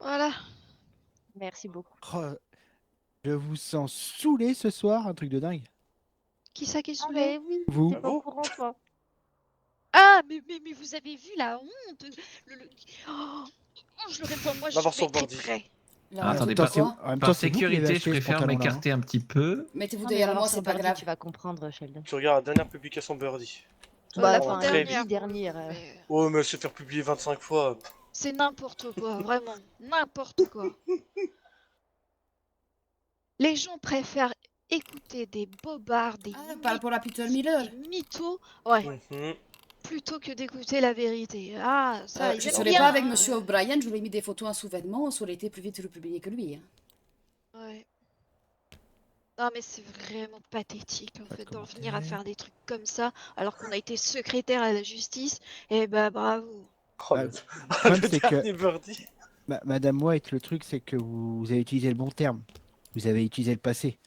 Voilà. Merci beaucoup. Oh, je vous sens saoulé ce soir, un truc de dingue. Qui ça qui est Ah saoulé? mais oui, Vous t'es Ah pas au bon courant toi. Ah, mais vous avez vu la honte Oh, je l'aurais pas, moi Va je voir son mettrais bandit. prêt. Alors, attendez, Attends, par, en même temps, par c'est vous qui l'avez sécurité, je acheté ce préfère pantalon-là. m'écarter un petit peu. Mettez-vous Non, mais derrière va moi, voir c'est son pas birdie, grave. tu vas comprendre, Sheldon. Tu regardes la dernière publication Birdie. Bah, La enfin, très dernière. dernière. Mais Oh, mais elle se fait publier 25 fois. c'est n'importe quoi, vraiment. N'importe quoi. Les gens préfèrent écouter des bobards, des, Ah, par rapport à Peter Miller. des mythos, ouais, Mhm. plutôt que d'écouter la vérité. Ah, ça, ils Je aiment serais bien, pas avec hein, Monsieur O'Brien, j'aurais mis des photos en sous-vêtements, ça aurait été plus vite republié que lui. Hein. Ouais. Non mais c'est vraiment pathétique en Pas de fait d'en venir à commentaires. faire des trucs comme ça alors qu'on a été secrétaire à la justice. Et bah bravo. Oh, Bah, le... le problème, le c'est que- dernier Birdie. Madame White, le truc, c'est que vous avez utilisé le bon terme. Vous avez utilisé le passé.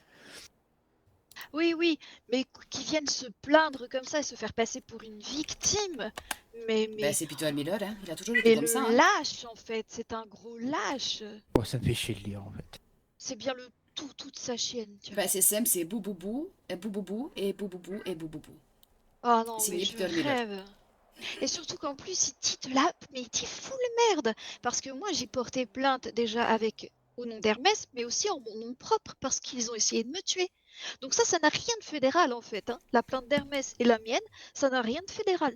Oui, mais qu'ils viennent se plaindre comme ça et se faire passer pour une victime. Mais Ben, c'est Peter Miller, hein. Il a toujours été mais comme le ça. Hein. lâche en fait, c'est un gros lâche. Bon, ça me fait chier de lire, en fait. C'est bien le tout de sa chienne. Tiens. Ben, c'est simple, c'est bouboubou, et bouboubou, et bouboubou, et bouboubou. Oh non C'est mais signé je Peter Miller. rêve. Et surtout qu'en plus il dit de la... mais il dit full merde. Parce que moi j'ai porté plainte déjà avec au nom d'Hermès, mais aussi en mon nom propre parce qu'ils ont essayé de me tuer. Donc ça n'a rien de fédéral en fait. Hein. La plainte d'Hermès et la mienne, ça n'a rien de fédéral.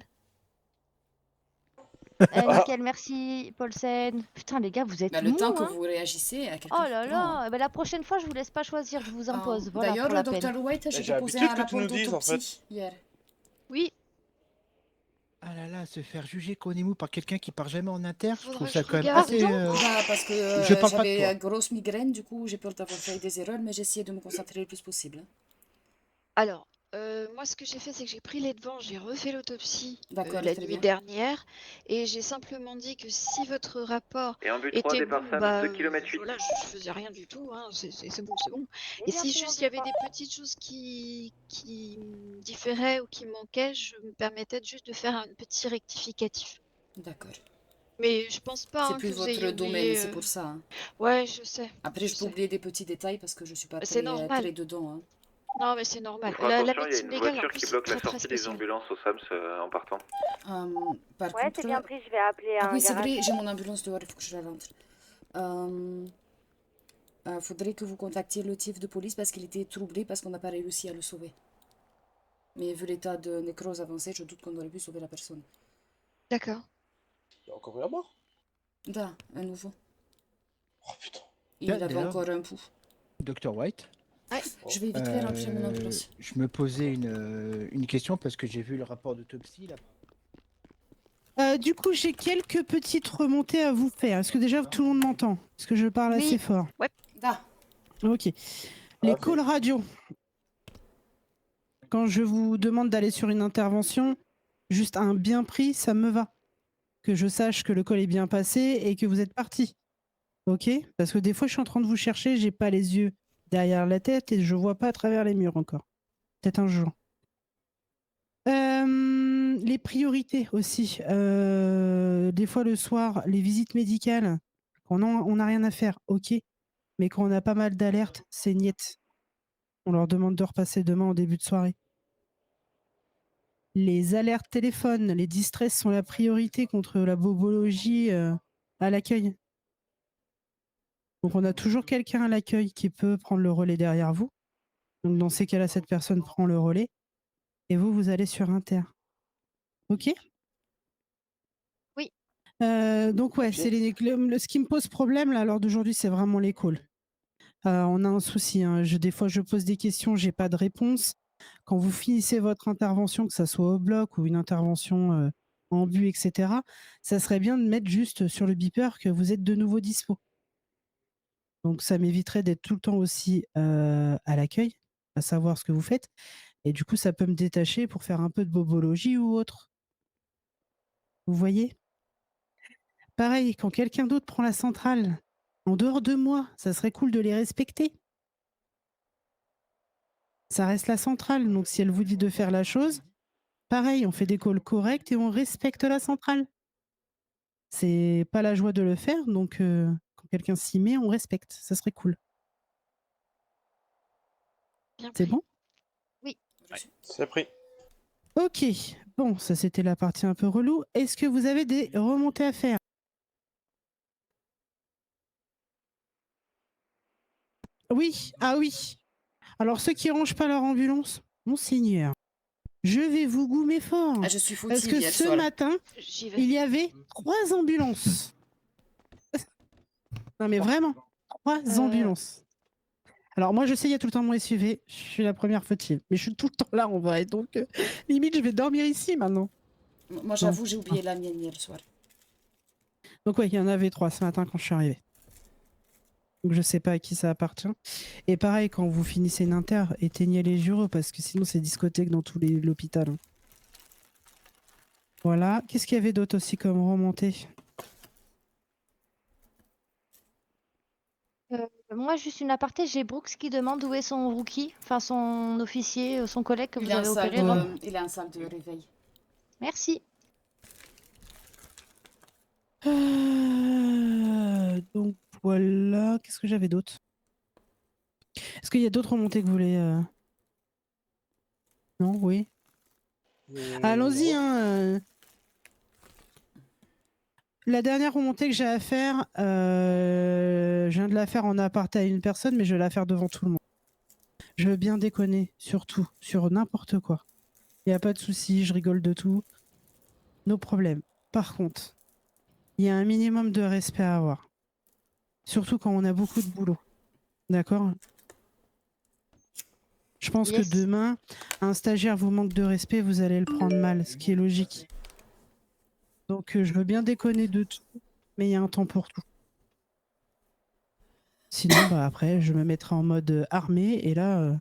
Nickel, merci, Paulsen. Putain, les gars, vous êtes Ben, le mous, temps que hein. vous réagissez à quelqu'un Oh qui là prend, hein. là, bah, la prochaine fois, je vous laisse pas choisir, je vous impose. Voilà, D'ailleurs, pour la peine. Dr. White, j'ai j'ai déposé l'habitude un que tu rapport nous dises, en d'autopsie fait. hier. Oui, Ah là là, se faire juger qu'on est mou par quelqu'un qui part jamais en inter, je Faudra trouve que ça je quand même regarde. assez... Ben, parce que Je parle pas de j'avais toi. une grosse migraine, du coup j'ai peur d'avoir fait des erreurs, mais j'ai essayé de me concentrer le plus possible. Hein. alors, moi ce que j'ai fait c'est que j'ai pris les devants, j'ai refait l'autopsie D'accord, la très nuit bien. dernière et j'ai simplement dit que si votre rapport Et en but 3, était départ bon, Sam, bah 2 km 8. voilà, je faisais rien du tout, hein, c'est bon, c'est bon. Eh Et si juste il y avait des petites choses qui différaient ou qui manquaient, je me permettais juste de faire un petit rectificatif. D'accord. Mais je pense pas C'est hein, plus que vous ayez votre domaine, oublié. c'est pour ça. Hein. Ouais, je sais. Après, je je peux sais. oublier des petits détails parce que je suis pas Bah, c'est très, normal. très dedans. Hein. Non, mais c'est normal. Faut La attention, il y a médecine une légale, en voiture plus, qui c'est bloque la très très sortie des spécial. ambulances au SAMS en partant. Par Ouais, contre, c'est bien pris, je vais appeler un oui, c'est garage. vrai, j'ai mon ambulance dehors, il faut que je la rentre. Faudrait que vous contactiez le TIF de police parce qu'il était troublé parce qu'on n'a pas réussi à le sauver. Mais vu l'état de nécrose avancé, je doute qu'on aurait pu sauver la personne. D'accord. Il y a encore eu un mort. Da, un nouveau. Oh putain. Il avait D'ailleurs, encore un pouls. Dr. White, Je vais vite faire remplir mon ambulance. je me posais une question parce que j'ai vu le rapport d'autopsie là. Du coup, j'ai quelques petites remontées à vous faire. Est-ce que déjà tout le monde m'entend? Est-ce que je parle Oui. assez fort? Da, Ok. Les Ah, calls radio. Quand je vous demande d'aller sur une intervention, juste un bien pris, ça me va. Que je sache que le call est bien passé et que vous êtes parti. Ok? Parce que des fois, je suis en train de vous chercher, j'ai pas les yeux derrière la tête et je vois pas à travers les murs encore. Peut-être un jour. Les priorités aussi. Des fois le soir, les visites médicales, quand on n'a rien à faire, ok. Mais quand on a pas mal d'alertes, c'est niet. On leur demande de repasser demain en début de soirée. Les alertes téléphones, les distress sont la priorité contre la bobologie à l'accueil. Donc on a toujours quelqu'un à l'accueil qui peut prendre le relais derrière vous. Donc dans ces cas-là, cette personne prend le relais et vous allez sur Inter. Ok? Oui. Donc ouais, Ok. c'est ce qui me pose problème là, lors d'aujourd'hui, c'est vraiment les calls. On a un souci. Hein. Des fois, je pose des questions, j'ai pas de réponse. Quand vous finissez votre intervention, que ça soit au bloc ou une intervention en but, etc., ça serait bien de mettre juste sur le beeper que vous êtes de nouveau dispo. Donc ça m'éviterait d'être tout le temps aussi à l'accueil, à savoir ce que vous faites. Et du coup, ça peut me détacher pour faire un peu de bobologie ou autre. Vous voyez? Pareil, quand quelqu'un d'autre prend la centrale, en dehors de moi, ça serait cool de les respecter. Ça reste la centrale, donc si elle vous dit de faire la chose, pareil, on fait des calls corrects et on respecte la centrale. C'est pas la joie de le faire, donc quand quelqu'un s'y met, on respecte. Ça serait cool. Bien C'est pris. bon? C'est pris. Ok. Bon, ça c'était la partie un peu relou. Est-ce que vous avez des remontées à faire? Oui, ah oui. Alors ceux qui rangent pas leur ambulance, monseigneur, je vais vous goumer fort. Ah, je suis Parce fautive que hier ce soir. matin, J'y vais. il y avait 3 ambulances. Non mais vraiment, 3 ambulances. Alors moi je sais, il y a tout le temps mon SUV, je suis la première fautive. Mais je suis tout le temps là en vrai, donc limite je vais dormir ici maintenant. Moi, j'avoue, j'ai oublié la mienne hier soir. Donc ouais, il y en avait 3 ce matin quand je suis arrivée. Donc je sais pas à qui ça appartient. Et pareil, quand vous finissez une inter, éteignez les gyros parce que sinon c'est discothèque dans tout l'hôpital. Hein. Voilà. Qu'est-ce qu'il y avait d'autre aussi comme remontée? Moi, juste une aparté, j'ai Brooks qui demande où est son rookie, enfin son officier, son collègue que Il vous est en avez salle opéré. Rob. il est en salle de réveil. Merci. Donc voilà. Qu'est-ce que j'avais d'autre? Est-ce qu'il y a d'autres remontées que vous voulez Non, oui. Allons-y. Non. Hein, La dernière remontée que j'ai à faire, je viens de la faire en aparté à une personne, mais je vais la faire devant tout le monde. Je veux bien déconner, surtout, sur n'importe quoi. Il n'y a pas de souci, je rigole de tout. Nos problèmes. Par contre, il y a un minimum de respect à avoir. Surtout quand on a beaucoup de boulot. D'accord? Je pense Yes. que demain, un stagiaire vous manque de respect, vous allez le prendre mal, ce qui est logique. Donc je veux bien déconner de tout, mais il y a un temps pour tout. Sinon, bah après, je me mettrai en mode armé et là,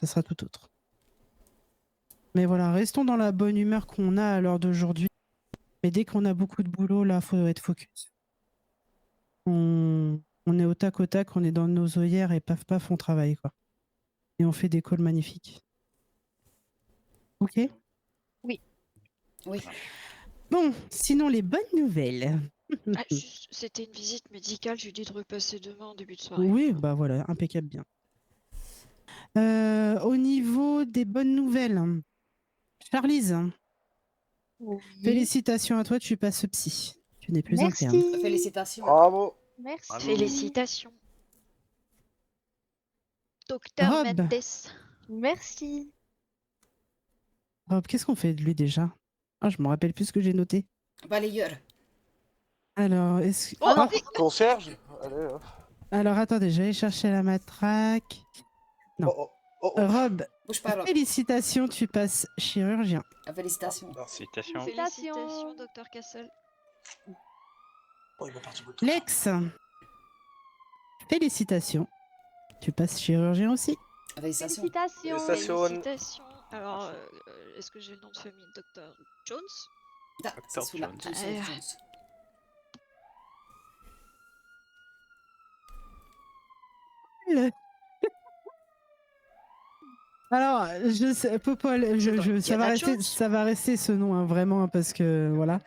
ça sera tout autre. Mais voilà, restons dans la bonne humeur qu'on a à l'heure d'aujourd'hui. Mais dès qu'on a beaucoup de boulot, là, faut être focus. On est au tac, on est dans nos œillères et paf paf, on travaille quoi. Et on fait des calls magnifiques. Ok? Oui. Bon, sinon les bonnes nouvelles. Ah, juste, c'était une visite médicale, j'ai dit de repasser demain en début de soirée. Oui, bah voilà, impeccable bien. Au niveau des bonnes nouvelles, Charlize, félicitations à toi, tu passes psy. Tu n'es plus interne. Merci. Félicitations. Bravo. Merci. Félicitations. Docteur Rob. Mendes. Merci. Rob, qu'est-ce qu'on fait de lui déjà? Ah, je me rappelle plus ce que j'ai noté. Balayeur. Alors, est-ce Oh, Ah, Concierge. Allez. alors attendez, j'allais chercher la matraque. Non. Oh, oh, oh. Rob, Bouge pas, Rob. félicitations, tu passes chirurgien. Félicitations. Félicitations. Félicitations, Docteur Castle. Oh, il m'a parti beaucoup de Lex, félicitations, tu passes chirurgien aussi. Félicitations. Félicitations. Félicitations. Félicitations. Alors, est-ce que j'ai le nom de famille Docteur Jones? Ah, c'est Dr. celui-là. Jones. Jones, Jones. Alors, je sais, Popol, Diana Jones. ça va rester ce nom, hein, vraiment, parce que voilà.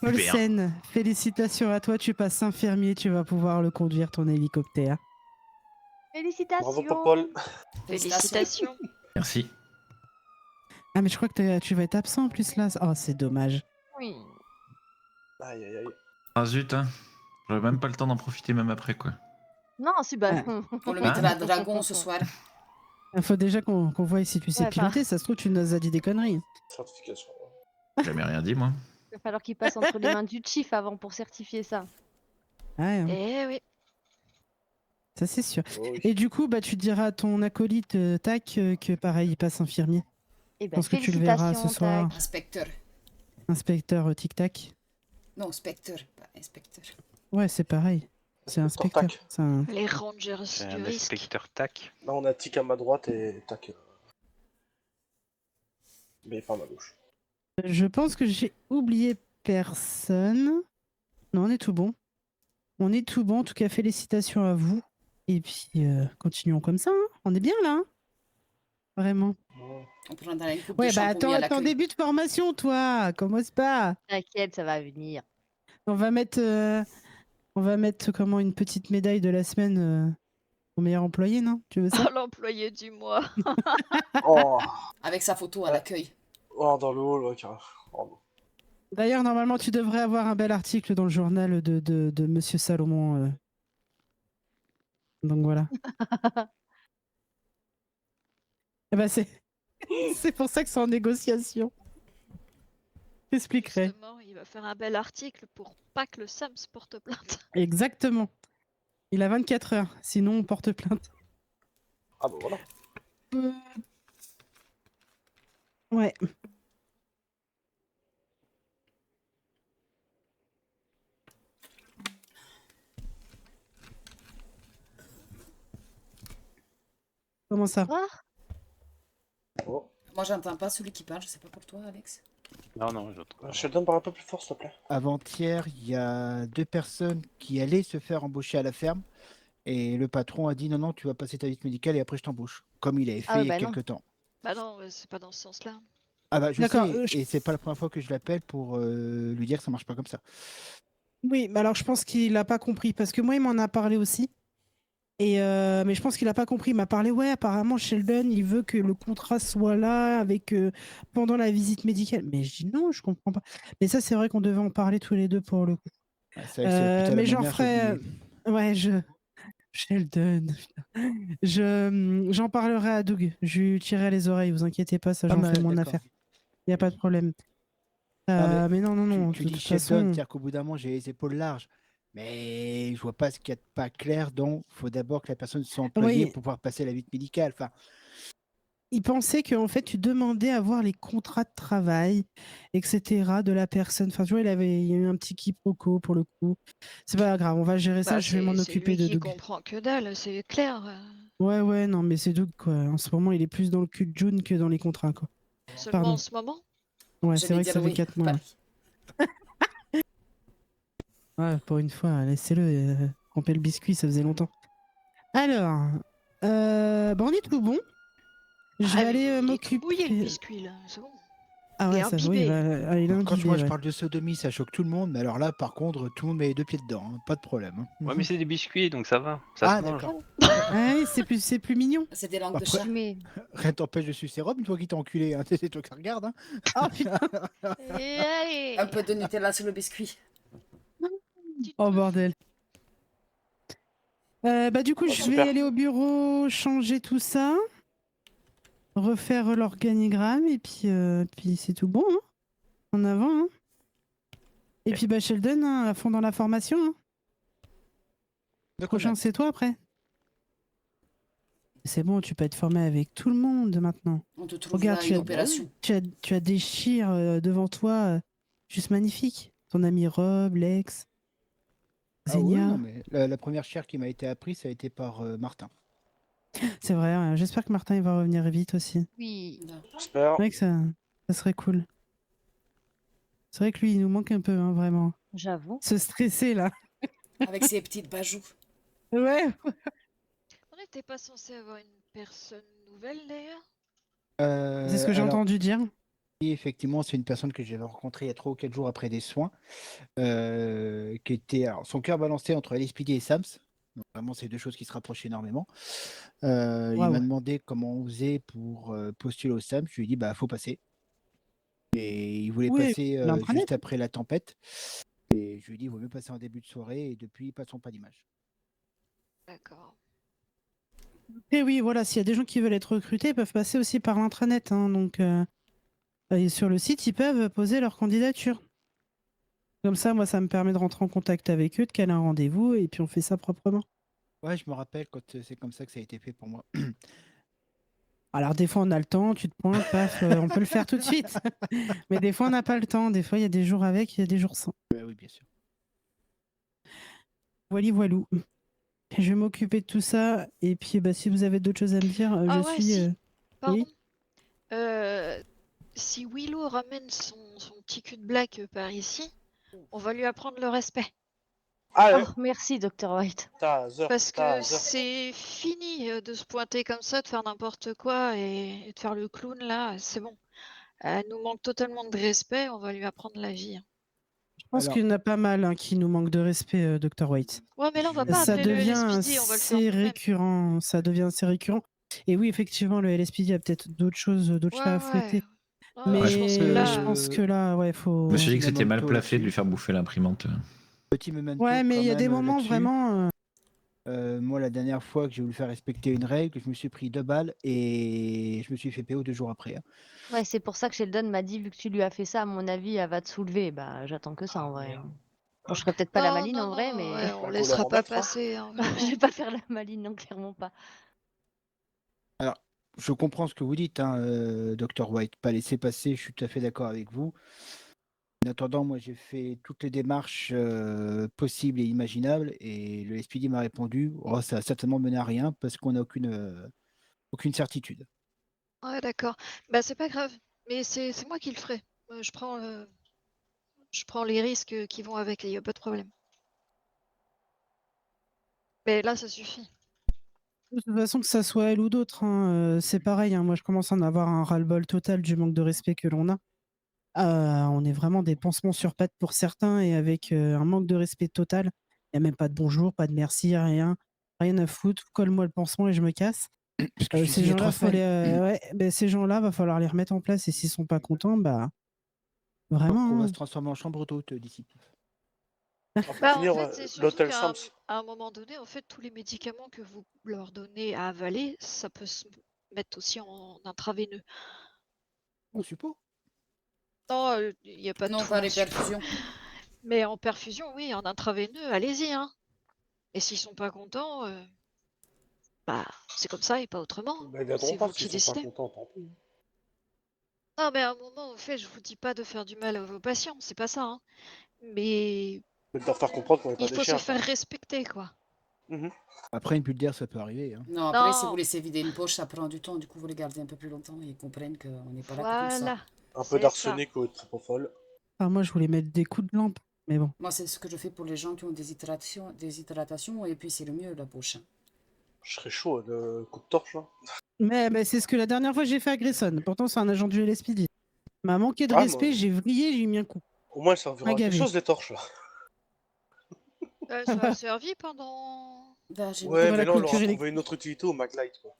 Paulsen, félicitations à toi, tu passes infirmier, tu vas pouvoir le conduire ton hélicoptère. Félicitations. Bravo, Popol. Félicitations. Merci. Ah, mais je crois que tu vas être absent en plus là. Oh, c'est dommage. Oui. Aïe, aïe, aïe. Ah zut, hein. J'aurais même pas le temps d'en profiter même après, quoi. Non, c'est bah. On le mettra à Dragon ce soir. Il faut déjà qu'on voie si tu sais Ouais, piloter, ça se trouve, tu nous as dit des conneries. Certification. J'ai jamais rien dit, moi. Il va falloir qu'il passe entre les mains du chief avant pour certifier ça. Ouais, hein, Eh oui. ça c'est sûr. Oh, oui. Et du coup, bah, tu diras à ton acolyte Tac que pareil, il passe infirmier. Et Je ben, pense que tu le verras ce félicitations, soir. Tac. Inspecteur. Inspecteur Tic Tac. Non, specteur, pas inspecteur. Ouais, c'est pareil. C'est inspecteur. Tac. C'est un- Les Rangers C'est du un risque. inspecteur tac. Là, on a tic à ma droite et tac. Mais pas à ma gauche. Je pense que j'ai oublié personne. Non, on est tout bon. On est tout bon. En tout cas, félicitations à vous. Et puis, continuons comme ça. Hein. On est bien là. Hein. Vraiment. Ouais. On prendra une coupe Ouais, de bah shampoing attends, à attends, l'accueil. début de formation, toi. Commence pas. T'inquiète, ça va venir. On va mettre comment une petite médaille de la semaine au meilleur employé, non? Tu veux ça? Oh, l'employé du mois. Oh, Avec sa photo à l'accueil. oh, dans le hall, ouais, carrément. Oh, non. D'ailleurs, normalement, tu devrais avoir un bel article dans le journal de Monsieur Salomon. Donc voilà. Eh ben, c'est pour ça que c'est en négociation. J'expliquerai. Justement, il va faire un bel article pour pas que le Sam se porte plainte. Exactement. Il a 24 heures, sinon on porte plainte. Ah bah voilà. Ouais. Comment ça? Ah, Oh. Moi, j'entends pas celui qui parle. Je sais pas pour toi, Alex. Non, non, j'entends. Sheldon, parle un peu plus fort, s'il te plaît. Avant-hier, il y a 2 personnes qui allaient se faire embaucher à la ferme. Et le patron a dit non, non, tu vas passer ta visite médicale et après je t'embauche. Comme il avait fait Ah il y a bah non. quelques temps. Bah non, c'est pas dans ce sens-là. Ah bah je D'accord, sais, et c'est pas la première fois que je l'appelle pour lui dire que ça marche pas comme ça. Oui, mais alors je pense qu'il a pas compris parce que moi il m'en a parlé aussi. Et mais je pense qu'il a pas compris. Il m'a parlé, ouais, apparemment Sheldon, il veut que le contrat soit là avec pendant la visite médicale. Mais je dis non, je comprends pas. Mais ça, c'est vrai qu'on devait en parler tous les deux pour le coup. Ah, c'est vrai que c'est plutôt Mais la j'en manière, j'ai ferai. oublié. Ouais, Sheldon. J'en parlerai à Doug. Je lui tirerai les oreilles, vous inquiétez pas, ça Pas j'en mal, fais mon d'accord. affaire. Il n'y a pas de problème. Non, mais Mais non, tu, de tu dis toute Sheldon, façon. c'est-à-dire qu'au bout d'un moment j'ai les épaules larges. Mais je vois pas ce qu'il y a de pas clair, donc il faut d'abord que la personne soit employée Oui, pour pouvoir passer la visite médicale. Enfin, il pensait qu'en fait, tu demandais à voir les contrats de travail, etc. de la personne. Enfin, tu vois, il y a eu un petit quiproquo pour le coup. C'est pas grave, on va gérer ça, Bah, je vais m'en c'est occuper lui de qui Doug. comprend que dalle, c'est clair. Ouais, non, mais c'est Doug, quoi. En ce moment, il est plus dans le cul de June que dans les contrats, quoi. Seulement en Pardon. ce moment. Ouais, Je c'est vais vrai que dire ça fait oui. 4 mois. Pareil. Ouais, pour une fois, laissez-le tremper le biscuit, ça faisait longtemps. Alors, on est tout bon. Je vais Ah, mais aller il est tout m'occuper. bouillé le biscuit là, c'est bon. Ah Il est ouais, ça, oui, imbibé. il est quand imbibé, moi je ouais. parle de sodomie, ça choque tout le monde, mais alors là, par contre, tout le monde met les 2 pieds dedans, hein, pas de problème. Hein. Ouais, mais c'est des biscuits, donc ça va. Ça Ah se mange. d'accord. Ah oui, c'est plus mignon. C'est des langues de Après- chat. mais Rien t'empêche de sucer Rob une fois qu'il t'a enculé, hein. C'est toi qui regarde. Hein. Oh putain. Et allez, Un peu de Nutella sur le biscuit. petite Oh truffe. bordel. Du coup, Oh, je vais super. aller au bureau, changer tout ça, refaire l'organigramme et puis c'est tout bon, hein. En avant, hein. Et puis Sheldon, hein, à fond dans la formation, hein. Donc, Prochain, c'est toi après. C'est bon, tu peux être formé avec tout le monde maintenant. On te trouvera Regarde, une opération. tu as des chires devant toi, juste magnifiques. Ton ami Rob, Lex, Ah ouais, Zenia. non, mais la première chaire qui m'a été apprise, ça a été par Martin. C'est vrai, ouais. J'espère que Martin il va revenir vite aussi. oui. Non. J'espère. C'est vrai que ça serait cool. C'est vrai que lui, il nous manque un peu, hein, vraiment. J'avoue. Se stresser, là. Avec ses petites bajoux. Ouais. On n'était pas censé avoir une personne nouvelle d'ailleurs. C'est ce que j'ai Alors, entendu dire. oui, effectivement, c'est une personne que j'avais rencontrée il y a 3 ou 4 jours après des soins, qui était, alors, son cœur balancé entre LSPD et SAMS. Donc, vraiment, c'est 2 choses qui se rapprochent énormément. Il m'a Waouh. demandé comment on faisait pour postuler au SAMS. Je lui ai dit, bah, faut passer. Et il voulait Oui, passer l'intranet. juste après la tempête. Et je lui ai dit, il vaut mieux passer en début de soirée. Et depuis, passons pas d'image. D'accord. Et oui, voilà, s'il y a des gens qui veulent être recrutés, ils peuvent passer aussi par l'intranet, hein, donc, et sur le site, ils peuvent poser leur candidature. Comme ça, moi, ça me permet de rentrer en contact avec eux, de caler un rendez-vous, et puis on fait ça proprement. Ouais, je me rappelle quand c'est comme ça que ça a été fait pour moi. Alors, des fois, on a le temps, tu te pointes, paf, on peut le faire tout de suite. Mais des fois, on n'a pas le temps. Des fois, il y a des jours avec, il y a des jours sans. Oui, bien sûr. Voilou. Je vais m'occuper de tout ça. Et puis, si vous avez d'autres choses à me dire, Ah je ouais, suis. si. Pardon. Oui. Si Willow ramène son petit cul de black par ici, on va lui apprendre le respect. Allez, Oh, merci, Dr. White. Taser, Parce que Taser. c'est fini de se pointer comme ça, de faire n'importe quoi et de faire le clown là, c'est bon. Elle nous manque totalement de respect, on va lui apprendre la vie. pense Alors- qu'il y en a pas mal hein, qui nous manquent de respect, Dr. White. Ouais, mais là, on va pas Ça appeler le devient LSPD, on va le faire assez nous-mêmes. récurrent. Ça devient assez récurrent. Et oui, effectivement, le LSPD a peut-être d'autres choses, d'autres chats à fouetter. Non, Mais je pense que je là... pense que là, ouais, faut. Je me suis dit que Petit c'était mal memento placé de lui là-dessus. faire bouffer l'imprimante. Petit memento Ouais, mais quand il y a des même, moments là-dessus. vraiment. Moi, la dernière fois que j'ai voulu faire respecter une règle, je me suis pris 2 balles et je me suis fait PO 2 jours après, hein. Ouais, c'est pour ça que Sheldon m'a dit, vu que tu lui as fait ça, à mon avis, elle va te soulever. Bah, j'attends que ça en vrai, hein. Bon, je serais peut-être pas la Non, maline non, en vrai, non, mais ouais, on Bah, laissera pas coloromètre, hein. passer, hein, je vraiment. vais pas faire la maline, non, clairement pas. Alors, je comprends ce que vous dites, hein, Dr. White. Pas laisser passer, je suis tout à fait d'accord avec vous. En attendant, moi, j'ai fait toutes les démarches possibles et imaginables et le SPD m'a répondu, oh, ça a certainement mené à rien parce qu'on n'a aucune certitude. Ouais, d'accord. Bah, c'est pas grave, mais c'est moi qui le ferai. Je prends les risques qui vont avec, il y a pas de problème. Mais là, ça suffit. De toute façon, que ça soit elle ou d'autres, hein, c'est pareil. Hein, moi, je commence à en avoir un ras-le-bol total du manque de respect que l'on a. On est vraiment des pansements sur pattes pour certains et avec un manque de respect total. Il n'y a même pas de bonjour, pas de merci, rien. Rien à foutre. Colle-moi le pansement et je me casse. Parce que je suis Ces ici il y a gens-là, 3 semaines. ces gens-là, va falloir les remettre en place et s'ils sont pas contents, bah On vraiment. va Hein. se transformer en chambre d'hôte d'ici. On peut Bah, en finir fait, c'est surtout l'hôtel qu'à Sams. à un moment donné, en fait, tous les médicaments que vous leur donnez à avaler, ça peut se mettre aussi en intraveineux. On suppose. Non, il n'y a pas Non, tout pas en les sup. perfusions. Mais en perfusion, oui, en intraveineux, allez-y, hein. Et s'ils sont pas contents, bah, c'est comme ça et pas autrement. Bah, ils viendront C'est pas vous s'ils qui sont pas décidez. contents, tant pis. Non, mais à un moment, en fait, je vous dis pas de faire du mal à vos patients, c'est pas ça, hein. Mais Mais de leur faire comprendre qu'on n'est pas il des faut se chiens, faire quoi. respecter, quoi. Après, une bulle d'air, ça peut arriver, hein. Non, après, si vous Non, laissez vider une poche, ça prend du temps. Du coup, vous les gardez un peu plus longtemps et ils comprennent qu'on n'est pas là que pour ça. voilà, Un peu c'est ça. d'arsenic ou de tripofol. Moi, je voulais mettre des coups de lampe, mais bon. Moi, c'est ce que je fais pour les gens qui ont des hydratations et puis c'est le mieux, la poche. Je serais chaud, le coup de torche, là. Mais c'est ce que la dernière fois j'ai fait à Grayson. Pourtant, c'est un agent du LSPD. M'a manqué de Ah, respect, j'ai vrillé, j'ai mis un coup. Au moins, ça M'a servira à quelque gavé. chose, les torches, là. Ça a servi pendant... Bah, j'ai mis Ouais, Voilà, mais là, on leur a clôture trouvé une autre utilité au Maglite, quoi.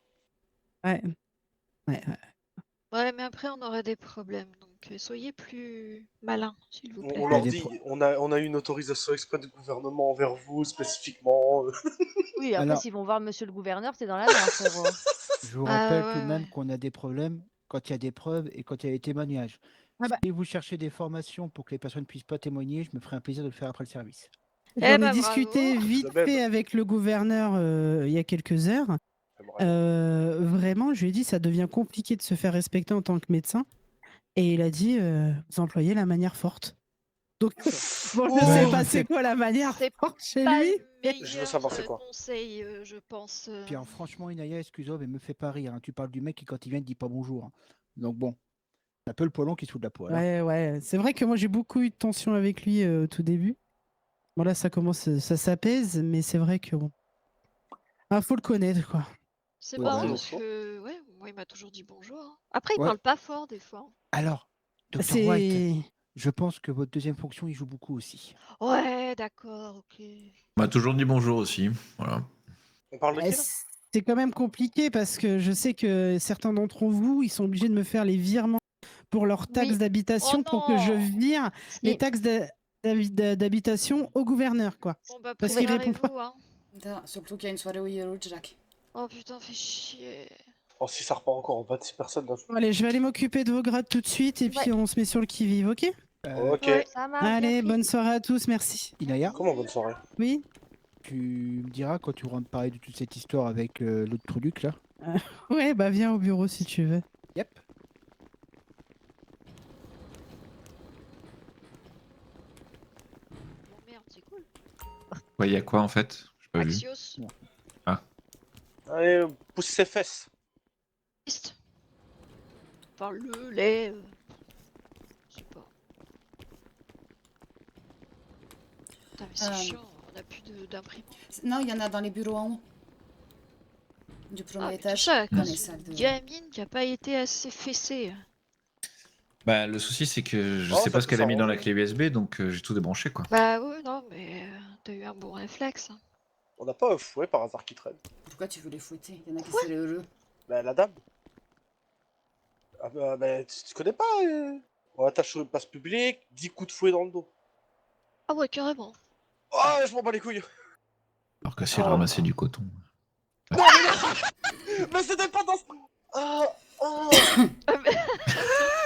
Ouais. Ouais, mais après, on aurait des problèmes, donc soyez plus malins, s'il vous plaît. On Il y a leur des dit, pro- on a eu une autorisation exprès du gouvernement envers vous, spécifiquement. Oui, après, Alors, s'ils vont voir monsieur le gouverneur, t'es dans la merde, frérot. je vous Ah rappelle ouais, tout de même ouais. qu'on a des problèmes quand il y a des preuves et quand il y a des témoignages. Ah bah, Si vous cherchez des formations pour que les personnes ne puissent pas témoigner, je me ferai un plaisir de le faire après le service. Eh j'en ai bah discuté bravo. vite Le même. fait avec le gouverneur il y a quelques heures. Vraiment, je lui ai dit ça devient compliqué de se faire respecter en tant que médecin. Et il a dit vous employez la manière forte. Donc, bon, je sais je pas sais. c'est quoi la manière C'est forte chez pas lui. le Je veux savoir c'est meilleur quoi. conseil, je pense. Puis alors, franchement, Inaya, excuse-moi, mais me fais pas rire, hein. Tu parles du mec qui, quand il vient, ne dit pas bonjour, hein. Donc bon, c'est un peu le poilon qui se fout de la poêle, hein. Ouais. C'est vrai que moi j'ai beaucoup eu de tension avec lui au tout début. Bon là ça commence, ça s'apaise, mais c'est vrai que bon. Faut le connaître quoi. C'est Ouais, marrant bah, parce que, ouais, moi, il m'a toujours dit bonjour, hein. Après, il ouais. parle pas fort, des fois. Alors, Dr. White, C'est. je pense que votre deuxième fonction, il joue beaucoup aussi. Ouais, d'accord, ok. On m'a toujours dit bonjour aussi. Voilà. On parle de qui, là C'est quand même compliqué parce que je sais que certains d'entre vous, ils sont obligés de me faire les virements pour leurs taxes Oui. d'habitation Oh pour que je non. vire les Si. taxes d'habitation au gouverneur, quoi. Bon, bah, Parce qu'il répond pas. préparez-vous, hein. Surtout qu'il y a une soirée au Yellow Jack. Oh putain, fais chier. Oh, si ça repart encore en 26 personnes, là. Bon, allez, je vais aller m'occuper de vos grades tout de suite et puis Ouais. on se met sur le qui-vive, ok? Ok. Ouais. Ça marche, bien Allez, pris. bonne soirée à tous, merci. Inaya, Comment bonne soirée? Oui? tu me diras quand tu rentres parler de toute cette histoire avec l'autre truc là. Ouais, bah viens au bureau si tu veux. Yep. Bon, merde, c'est cool. Ouais, il y a quoi en fait? J'ai pas vu. Axios. Allez, pousse ses fesses. Liste. Enfin, le lait. Je sais pas. Putain, mais c'est chiant, on a plus d'imprimante. Non, il y en a dans les bureaux en haut. Du premier Ah, mais tout étage. ça à dans cause les d'une salles de... gamine qui a pas été assez fessée. Bah, le souci, c'est que je Oh, sais ça pas ce peut qu'elle a mis dans la s'arranger. clé USB, donc j'ai tout débranché, quoi. Bah ouais, non, mais t'as eu un bon réflexe. On n'a pas un fouet par hasard qui traîne. Pourquoi tu veux les fouetter? Il y en a qui Quoi? seraient heureux. Bah, la dame. Ah bah, tu connais pas On attache sur une place publique, 10 coups de fouet dans le dos. Ah ouais, carrément. Oh, je m'en bats les couilles. Alors que c'est de Oh. ramasser du coton. Non, mais non. Mais c'était pas dans ce... Ah, ah.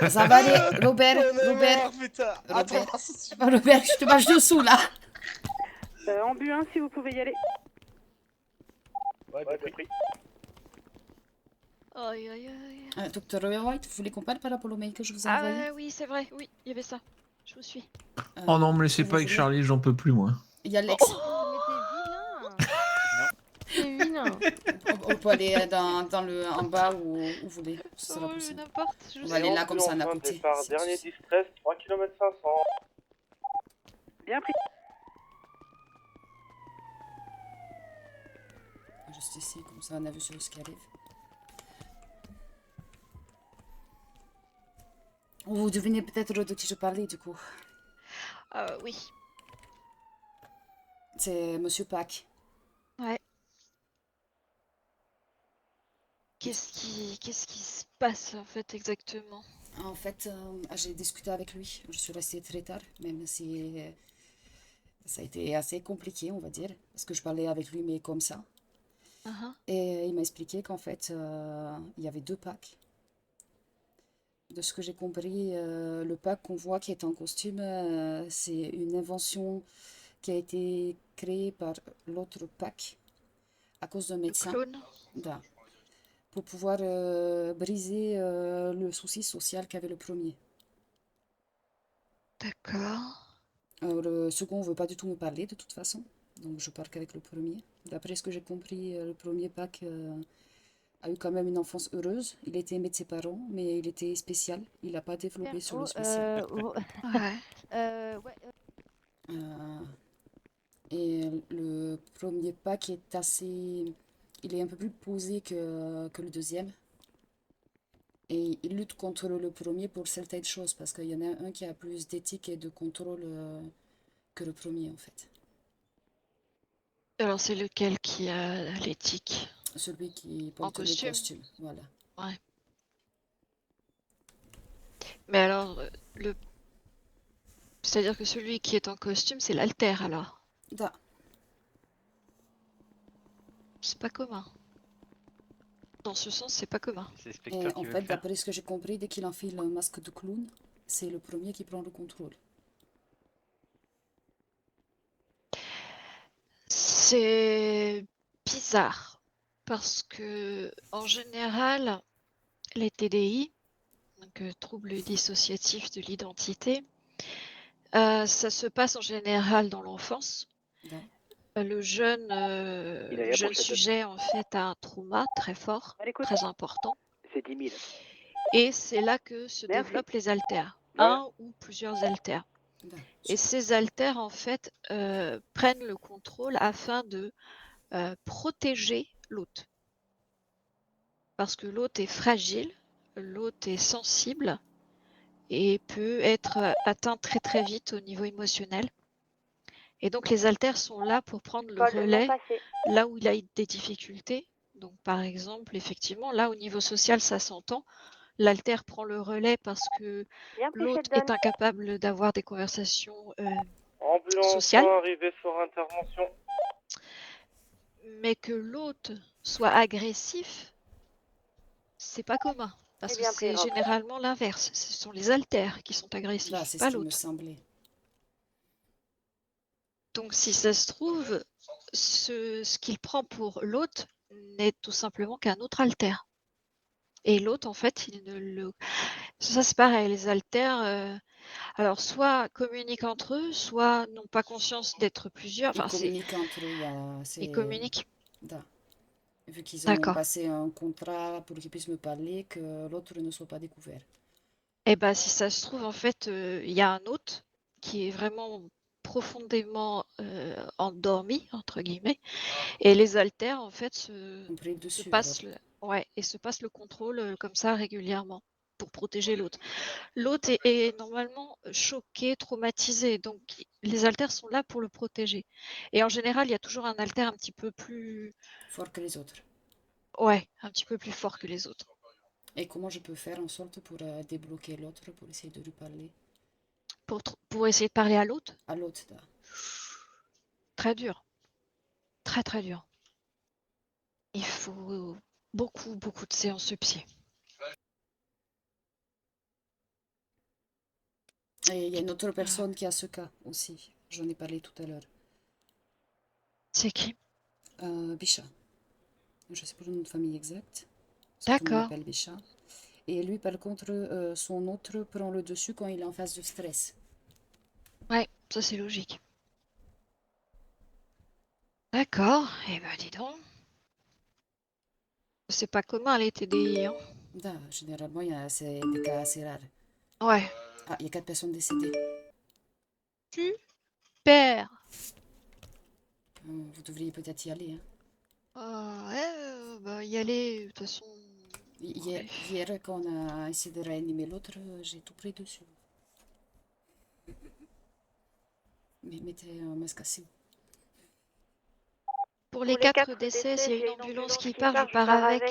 Ça va aller, Robert, J'en ai Robert, marre, putain. Robert. Attends, Robert, je te marche dessous là. Ambulance, si vous pouvez y aller. Ouais, bien pris. Aïe, aïe, aïe. Docteur White, vous voulez qu'on parle par rapport au mail que je vous ai Ah envoyé? oui, c'est vrai, oui, il y avait ça. Je vous suis. Oh non, me laissez vous pas avec voulez- Charlie, j'en peux plus, moi. Il y a Lex. Mais t'es vilain. T'es vilain. On peut aller en bas ou où vous voulez. Ce sera Oh, possible. n'importe, je On va aller sais. là comme ça, on a côté. Dernier distress, 3 km 500. Bien pris. Juste ici, comme ça on a vu sur ce qui arrive. Vous devinez peut-être de qui je parlais du coup. Oui. C'est Monsieur Pack. Ouais. Qu'est-ce qui se passe en fait exactement? En fait, j'ai discuté avec lui. Je suis restée très tard, même si ça a été assez compliqué, on va dire, parce que je parlais avec lui, mais comme ça. Uh-huh. Et il m'a expliqué qu'en fait, il y avait deux packs. De ce que j'ai compris, le pack qu'on voit qui est en costume, c'est une invention qui a été créée par l'autre pack à cause d'un médecin. Clone. Da. Pour pouvoir briser le souci social qu'avait le premier. D'accord. Le second ne veut pas du tout me parler de toute façon, donc je pars qu'avec le premier. D'après ce que j'ai compris, le premier pack a eu quand même une enfance heureuse. Il était aimé de ses parents, mais il était spécial. Il n'a pas développé sur le spécial. Ouais. Ouais. Et le premier pack est assez... Il est un peu plus posé que le deuxième. Et il lutte contre le premier pour certaines choses, parce qu'il y en a un qui a plus d'éthique et de contrôle que le premier, en fait. Alors c'est lequel qui a l'éthique? Celui qui En porte les costume? costumes, voilà. Ouais. Mais alors, c'est-à-dire que celui qui est en costume, c'est l'alter alors? Da. C'est pas commun. Dans ce sens, c'est pas commun. C'est Et Spectre en qui veut fait, le faire. d'après ce que j'ai compris, dès qu'il enfile un masque de clown, c'est le premier qui prend le contrôle. C'est bizarre parce que en général, les TDI, donc troubles dissociatifs de l'identité, ça se passe en général dans l'enfance. Da. Le jeune sujet en fait a un trauma très fort, À l'écoute. très important, C'est 10 000. et c'est là que se Merci. développent les alters, Ouais. un ou plusieurs alters. Da. Et ces alters en fait prennent le contrôle afin de protéger l'hôte. Parce que l'hôte est fragile, l'hôte est sensible et peut être atteint très très vite au niveau émotionnel. Et donc les alters sont là pour prendre le relais là où il a des difficultés. Donc par exemple, effectivement, là au niveau social, ça s'entend. L'alter prend le relais parce que Bien pris, l'hôte Sheldon. est incapable d'avoir des conversations Ambulance sociales. arrivée sur intervention. Mais que l'hôte soit agressif, c'est pas commun. Parce C'est que bien pris, c'est Rob. généralement l'inverse. Ce sont les alters qui sont Da, agressifs, c'est pas ce qui me l'autre. semblait. Donc si ça se trouve, ce qu'il prend pour l'autre n'est tout simplement qu'un autre alter. Et l'autre, en fait, il ne le... Ça, c'est pareil, les alters, alors soit communiquent entre eux, soit n'ont pas conscience d'être plusieurs. Ils Enfin, communiquent entre eux, ils communiquent. Da. Vu qu'ils ont D'accord. passé un contrat pour qu'ils puissent me parler, que l'autre ne soit pas découvert. Et ben, si ça se trouve, en fait, il y a un hôte qui est vraiment profondément endormi, entre guillemets, et les alters, en fait, On prie se dessus, passent le contrôle comme ça régulièrement. pour protéger l'autre. L'autre est normalement choqué, traumatisé, donc les haltères sont là pour le protéger. Et en général, il y a toujours un haltère un petit peu plus, Fort que les autres. ouais, un petit peu plus fort que les autres. Et comment je peux faire en sorte pour débloquer l'autre, pour essayer de lui parler? Pour essayer de parler à l'autre, À l'autre, là. très dur, très très dur. Il faut beaucoup, beaucoup de séances de psy. Et il y a une autre personne qui a ce cas aussi. J'en ai parlé tout à l'heure. C'est qui? Bichat. Je sais pas le nom de famille exact. Tout le monde D'accord. l'appelle Bichat. Et lui, par contre, son autre prend le dessus quand il est en phase de stress. Ouais, ça c'est logique. D'accord, eh ben dis donc. C'est pas commun les TDI, hein. Généralement, c'est des cas assez rares. Ouais. Ah, il y a 4 personnes décédées. Super. Vous devriez peut-être y aller. Hein. Ouais, bah y aller, de toute façon. Hier, quand on a essayé de réanimer l'autre, j'ai tout pris dessus. Mais mettez un masque à vous. Pour les 4 décès, s'il y a une ambulance qui part, je pars avec.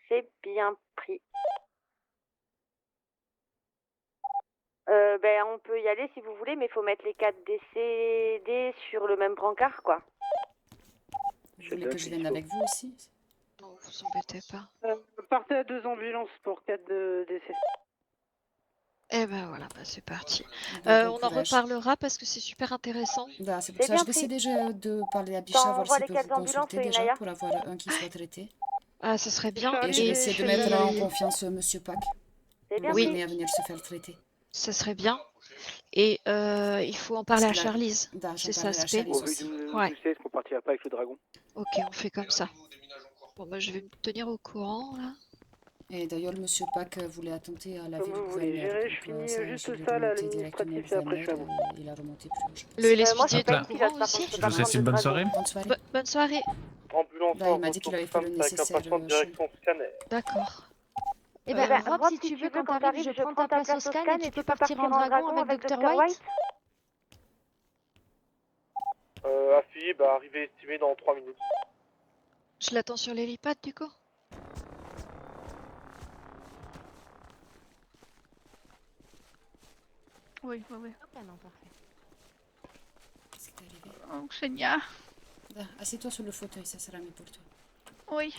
C'est bien pris. On peut y aller si vous voulez, mais il faut mettre les 4 décédés sur le même brancard, quoi. Vous voulez que je vienne avec vous aussi? Non, vous embêtez pas. Partez à 2 ambulances pour 4 décès. Eh ben voilà, bah c'est parti. Bon On en courage. reparlera parce que c'est super intéressant. C'est pour ça que je vais essayer déjà de parler à Bichat, voir s'il peut vous consulter déjà pour avoir un qui soit traité. Ah, ça serait bien. Et je vais essayer de mettre en confiance Monsieur Pack. Oui. À venir se faire traiter. Ça serait bien. Et il faut en parler à Charlize. C'est ça, Spé. Au vu de Ouais. tu sais, est-ce qu'on partira pas avec le dragon? Ok, on fait comme ça. Bon, bah je vais me tenir au courant là. Et d'ailleurs, Monsieur Pack voulait attenter à la vie Comme du vous voulez. gouverneur. Je finis Ça, juste je l'ai ça, là, remonté directement au l'administratif, et après je suis à gouverneur vous. et il a remonté plus haut. Le LSPD Moi, je suis est pas au une courant pilote, par aussi. contre, je peux Je pas vous prendre souhaite de une bonne dragon. soirée. Bonne soirée. Bonne soirée. Ambulance Là, il m'a dit qu'il avait fait le avec un nécessaire. patient de direction scanner. D'accord. Eh ben, Rob, si tu veux, quand t'arrives, je prends ta place au scan et tu peux partir en dragon avec Dr. White. Affilié, bah arrivée estimée dans 3 minutes. Je l'attends sur l'hélipad du coup. Oui, oui, oui. Ok, non, parfait. Qu'est-ce qui t'est arrivé? Oh, Xenia. Assieds-toi sur le fauteuil, ça sera mieux pour toi. Oui.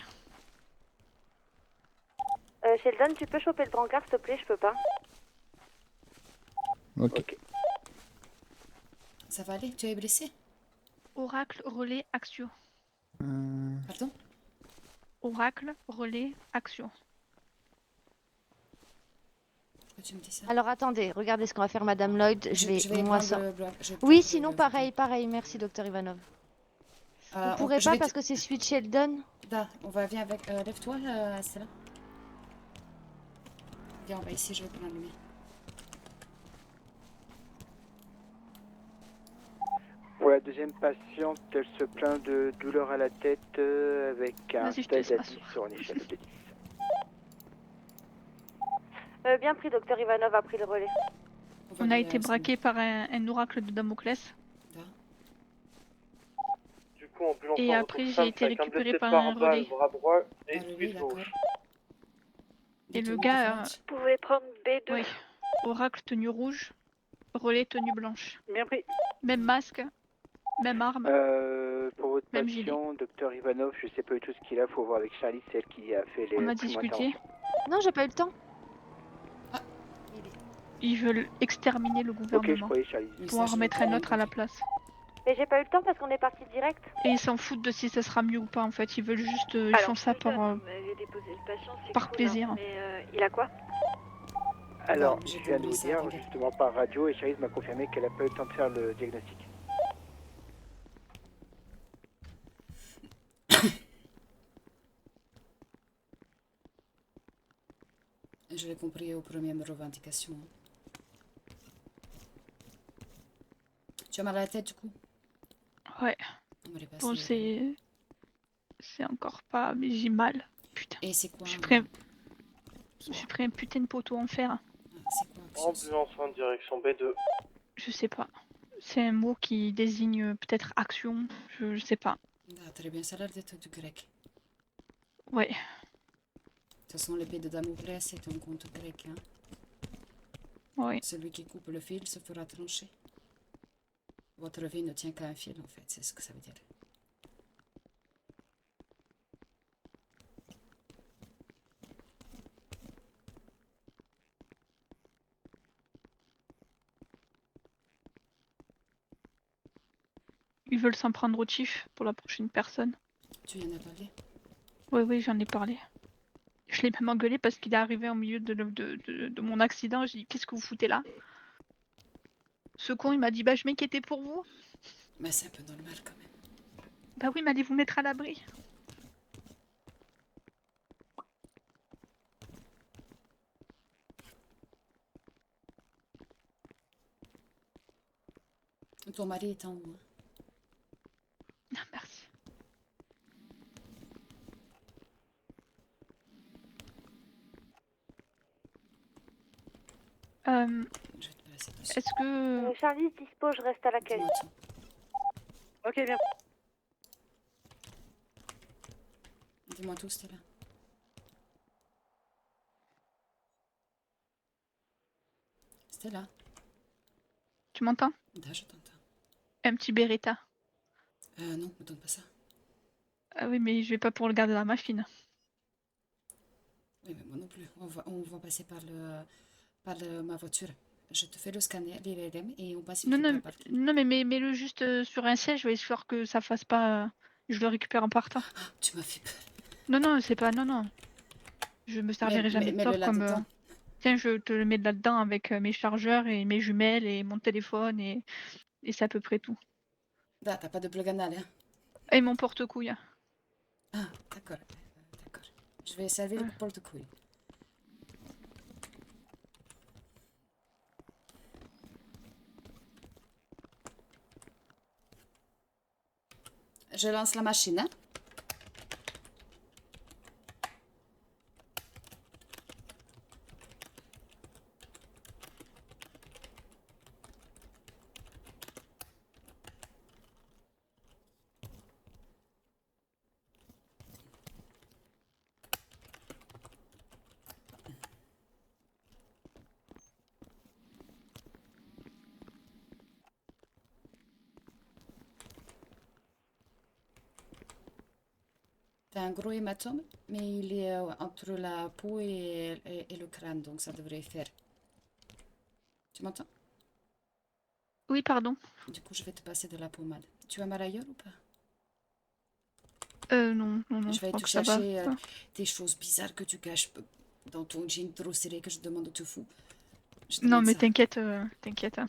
Sheldon, tu peux choper le brancard, s'il te plaît, je peux pas. Ok. Ça va aller? Tu es blessé? Oracle, relais, action. Pardon? Oracle, relais, action. Pourquoi tu me dis ça? Alors attendez, regardez ce qu'on va faire, Madame Lloyd. Je vais moi prendre ça. je vais Oui, prendre sinon le- pareil, merci, Dr. Ivanov. Euh, Vous pourrez je pas vais parce que c'est celui de Sheldon. On va viens avec. Lève-toi, Stella. Viens, on va ici, je vais prendre le mien. Pour la deuxième patiente, elle se plaint de douleur à la tête avec un Vas-y, je te stade laisse à 10 m'asseoir. sur une échelle de 10. Bien pris, Dr. Ivanov a pris le relais. On a été braqué par un oracle de Damoclès. Du coup, ambulance Et en après, retour j'ai simple été avec un récupéré blessé par par un balle, relais. bras droit et Ah, le cuisse d'accord. gauche. Et le Dites-moi gars, différence. Vous pouvez prendre B2. oui. Oracle, tenue rouge. Relais, tenue blanche. Bien pris. Même masque, même arme. Pour votre Même gilet. patient, Dr. Ivanov, je sais pas du tout ce qu'il a, faut voir avec Charlie, c'est elle qui a fait les On a primo discuté. interventions. Non, j'ai pas eu le temps. Ils veulent exterminer le Ok, je gouvernement croyais Charlie. Oui, pour ça, en je remettre l'ai un bien autre à la compris. place. Mais j'ai pas eu le temps parce qu'on est parti direct. Et ils s'en foutent de si ça sera mieux ou pas en fait. Ils veulent juste, ils Alors, font ça Sheldon, par, vous m'avez déposé le patient, c'est par cool, plaisir. hein, mais il a quoi? Alors, j'ai je viens de compris vous ça, dire t'inquiète. justement par radio et Charlie m'a confirmé qu'elle a pas eu le temps de faire le diagnostic. Je l'ai compris aux premières revendications. Tu as mal à la tête du coup? Ouais. On va les passer. Bon, c'est encore pas... Mais j'ai mal. Putain. Et c'est quoi J'ai pris un putain de poteau en fer. C'est quoi abscience? Ambulance en direction B2. Je sais pas. C'est un mot qui désigne peut-être action. Je sais pas. Ah, très bien, ça a l'air d'être du grec. Ouais. De toute façon, l'épée de Damoclès, c'est un conte grec. Hein. Ouais. Celui qui coupe le fil se fera trancher. Votre vie ne tient qu'à un fil, en fait, c'est ce que ça veut dire. Ils veulent s'en prendre au tif pour la prochaine personne. Tu y en as parlé? Oui, j'en ai parlé. Je l'ai même engueulé parce qu'il est arrivé au milieu de mon accident. J'ai dit, qu'est-ce que vous foutez là? Ce con, il m'a dit, bah je m'inquiétais pour vous. Mais c'est un peu normal quand même. Bah oui, mais allez vous mettre à l'abri. Ton mari est en haut. Hein. Ah, merci. Je vais te laisser dessus. Est-ce que... Charlie, dispo, je reste à l'accueil. Dis-moi tout. Ok, bien. Dis-moi tout, Stella. Stella? Tu m'entends? Là, je t'entends. Un petit Beretta. Non, me donne pas ça. Ah oui, mais je vais pas pour le garder dans la machine. Oui, mais moi non plus. On va passer par ma voiture. Je te fais le scanner, l'IRM, et on passe ici Non, par non, le parking. non, mais mets-le juste sur un siège, histoire que ça fasse pas... Je le récupère en partant. Ah, tu m'as fait peur. Non, c'est pas... Non. Je me servirai jamais de Mets-le toi comme... là-dedans. Tiens, je te le mets là-dedans avec mes chargeurs et mes jumelles et mon téléphone et c'est à peu près tout. Là, t'as pas de plug anal, hein? Et mon porte-couille. Ah, d'accord. D'accord. Je vais servir le porte-couille. Je lance la machine, hein? T'as un gros hématome, mais il est entre la peau et le crâne, donc ça devrait faire. Tu m'entends? Oui, pardon. Du coup, je vais te passer de la pommade. Tu as mal ailleurs ou pas? Non, Je vais crois te que ça va. chercher des choses bizarres que tu caches dans ton jean trop serré que je demande te fous. Je Non, demande mais ça. t'inquiète. Hein.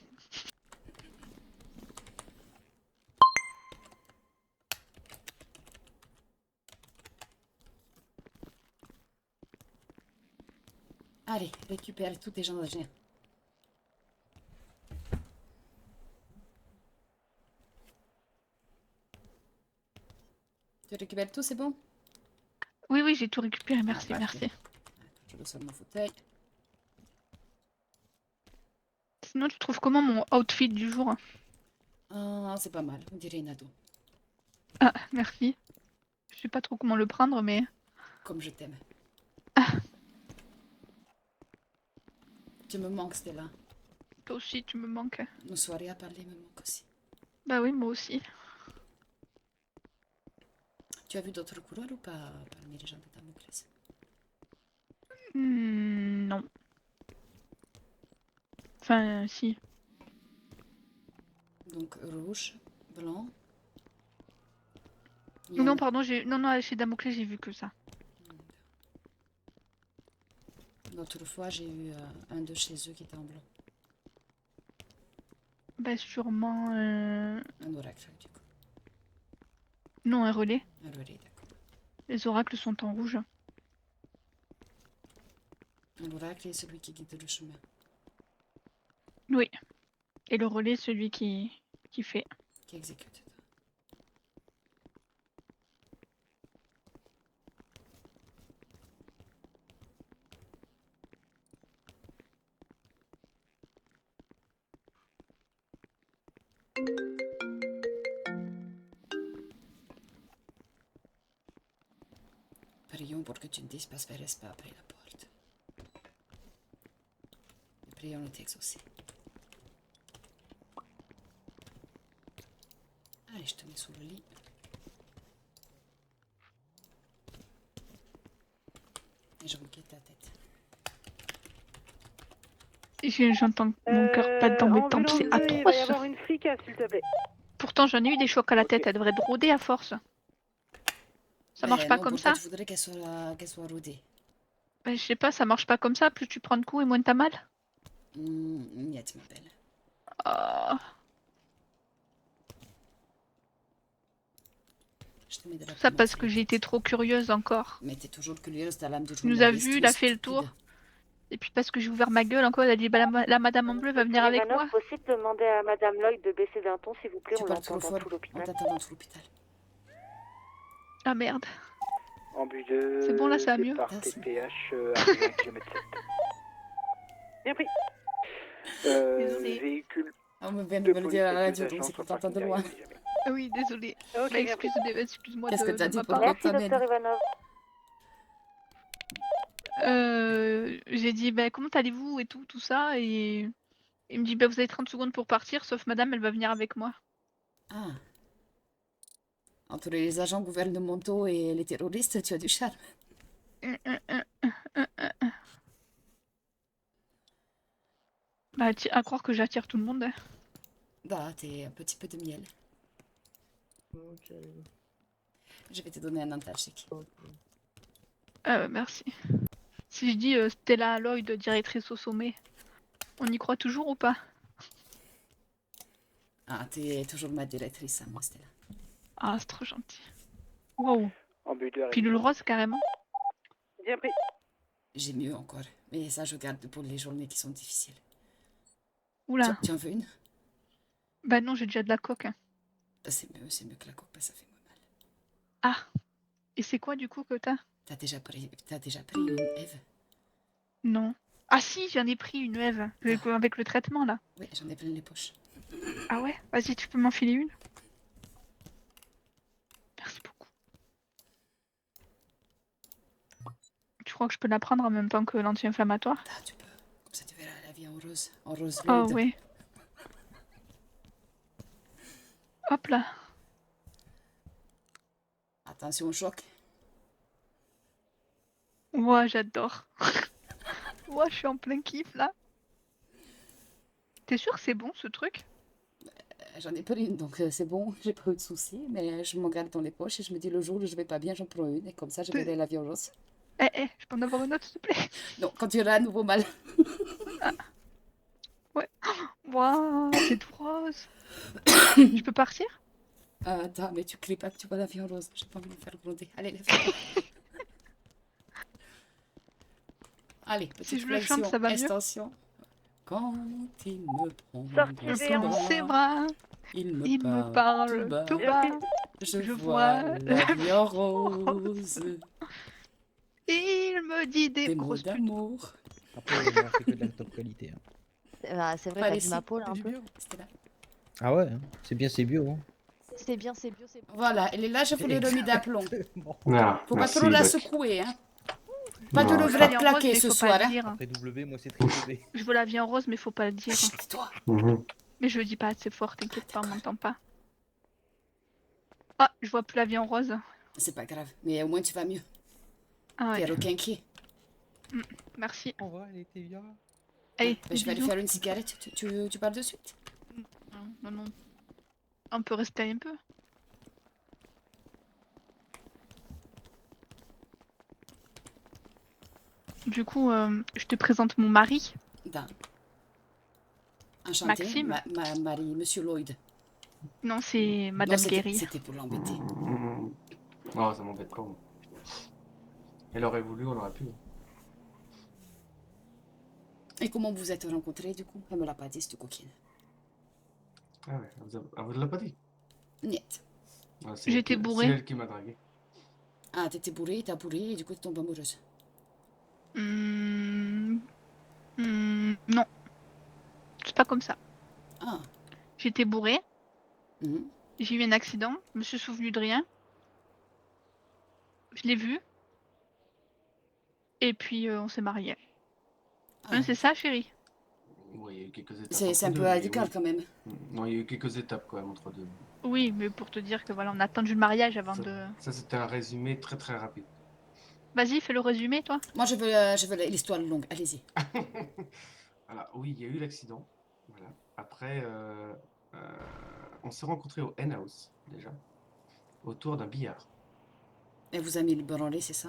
Allez, récupère tous tes gens d'agir. Tu récupères tout, c'est bon? Oui, j'ai tout récupéré, merci, Ah, parfait. merci. Je descends de mon fauteuil. Sinon, tu trouves comment mon outfit du jour? Ah, c'est pas mal, on dirait une ado. Ah, merci. Je sais pas trop comment le prendre, mais... Comme je t'aime. Ah. Tu me manques, Stella. Toi aussi, tu me manques. Nos soirées à parler me manquent aussi. Bah oui, moi aussi. Tu as vu d'autres coureurs ou pas parmi les gens de Damoclès? Non. Enfin, si. Donc rouge, blanc. Non, pardon, non, chez Damoclès, j'ai vu que ça. L'autre fois, j'ai eu un de chez eux qui était en blanc. Bah sûrement... Un oracle, du coup. Non, un relais. Un relais, d'accord. Les oracles sont en rouge. Un oracle est celui qui guide le chemin. Oui. Et le relais, celui qui fait. Qui exécute. prions pour que tu ne disparaisses pas après la porte. Nous prions de t'exaucer. Allez, je te mets sous le lit. Et je requitte ta tête. J'entends mon cœur battre dans mes tempes, c'est ambulance 2, il va y atroce. avoir une flic, s'il te plaît. Pourtant, j'en ai eu des chocs à la tête, Ok. elle devrait être rodée à force. Ça marche pas non, comme pourquoi ça? tu voudrais qu'elle soit rodée? Je sais pas, ça marche pas comme ça, plus tu prends de coups et moins t'as mal. Niet, ma belle. Ah, Je te mets de la tout ça pommade parce sur que la j'ai été tête. trop curieuse encore. Mais t'es toujours curieuse, ta lame de Tu nous as journaliste, vus, tu il es a fait le stupide. tour. Et puis parce que j'ai ouvert ma gueule encore, elle a dit bah, la madame en bleu va venir avec Ivanov, moi. possible de demander à Madame Lloyd de baisser d'un ton, s'il vous plaît, Tu on parles l'entend trop dans fort, tout on l'hôpital. t'attend dans tout l'hôpital. Ah merde. Ambu 2, C'est bon, là, ça va mieux. départ Ah, c'est TPH, arrivé à 1 km 7. Bien pris. Désolée. Véhicule On me vient de de me le police dire à la et radio, 2 donc agents c'est sur qu'on le t'entend de parking loin. derrière, si jamais. Ah oui, désolée. Ok, Bah, bien pris. excuse-moi Qu'est-ce que de t'as dit ma pour part. Merci, Antonella. docteur Ivanov. J'ai dit bah comment allez-vous et tout ça et il me dit bah vous avez 30 secondes pour partir sauf madame elle va venir avec moi. Ah. Entre les agents gouvernementaux et les terroristes, tu as du charme. Bah à croire que j'attire tout le monde. Bah, t'es un petit peu de miel. Je vais te donner un antalgique. Merci. Si je dis Stella Lloyd, directrice au sommet, on y croit toujours ou pas? Ah, t'es toujours ma directrice, hein, moi, Stella. Ah c'est trop gentil. Wow. Ambu 2 arrivé. Pilule rose carrément. Bien pris. J'ai mieux encore. Mais ça, je garde pour les journées qui sont difficiles. Oula. Tu en veux une? Bah non j'ai déjà de la coque. C'est mieux que la coque, ça fait moins mal. Ah. Et c'est quoi du coup que t'as? T'as déjà pris une Eve? Non. Ah si j'en ai pris une Eve avec le traitement là. Oui, j'en ai plein les poches. Ah ouais? Vas-y tu peux m'en filer une? Merci beaucoup. Tu crois que je peux la prendre en même temps que l'anti-inflammatoire? Ah, tu peux. Comme ça, tu verras la vie en rose. En rose Ah Lloyd. ouais. Hop là. Attention au choc. Ouah, j'adore. Ouah, je suis en plein kiff là. T'es sûr que c'est bon ce truc? J'en ai pris une, donc c'est bon, j'ai pas eu de soucis, mais je m'en garde dans les poches et je me dis le jour où je vais pas bien, j'en prends une, et comme ça, je verrai la vie en rose. Je peux en avoir une autre s'il te plaît? Non, quand tu auras à nouveau mal. Ouais. Ouah, c'est tout rose. Je peux partir? Attends, mais tu cries pas que tu vois la vie en rose, j'ai pas envie de me faire gronder. Allez, lève-toi. Allez, petite Si je le flexion, chante, ça va mieux? extension. Quand il me prend Sortie dans ses vers Dans bras, ses bras, il il me me parle parle tout tout bas. bas. Je Je vois vois la la vie en rose, Et il me dit des des mots grosses putes. d'amour. Après, on a fait que de la top qualité. hein. Bah, c'est vrai, Pas t'as les dit ma si, peau là un Du peu. bio. C'était là. Ah ouais, hein. C'est bien, c'est bio. Hein. C'est bien, c'est bio, c'est bio. Voilà, elle est là, je vous l'ai remis d'aplomb. Exactement. Ah, Faut pas merci, trop la Doc. secouer, hein. Pas de Non, regret Elle est en rose, claqué mais ce faut soir, pas le hein. dire. Après W, moi c'est triple B. Je veux la vie en rose, mais faut pas le dire. Chut, toi. Mhm. Mais je le dis pas assez fort, t'inquiète pas, on m'entend pas. Ah, je vois plus la vie en rose. C'est pas grave, mais au moins tu vas mieux. Ah ouais, T'es requinqué. merci. On va, elle était bien. Allez, Bah, des je vais aller bisous. faire une cigarette. Tu parles de suite? Non, non. On peut rester un peu. Du coup, je te présente mon mari. Dan. Enchanté. Maxime. Marie, Monsieur Lloyd. Non, c'est Non, Madame c'était Guéry. pour l'embêter. Mhm. Oh, ça m'embête pas. Moi. Elle aurait voulu, on aurait pu. Et comment vous êtes rencontrés, du coup? Elle me l'a pas dit, cette coquine. Ah ouais, elle vous l'a pas dit. Niet. Ah, c'est J'étais elle qui- bourrée. C'est elle qui m'a dragué. Ah, t'étais bourrée, t'as bourré, et du coup, tu tombes amoureuse. Non, c'est pas comme ça. Ah. J'étais bourrée, Mhm. j'ai eu un accident, je me suis souvenu de rien. Je l'ai vu, Et puis on s'est mariés. Ah, C'est ça, chérie? Ouais, il y a eu quelques étapes c'est entre un deux, peu mais radical oui. quand même. Non, il y a eu quelques étapes quand même entre deux. Oui, mais pour te dire que voilà, on a attendu le mariage avant Ça, de... ça, c'était un résumé très très rapide. Vas-y, fais le résumé, toi. Moi, je veux l'histoire longue. Allez-y. Voilà, oui, il y a eu l'accident. Voilà. Après, on s'est rencontrés au Hen House, déjà, autour d'un billard. Elle vous a mis le branlé, c'est ça?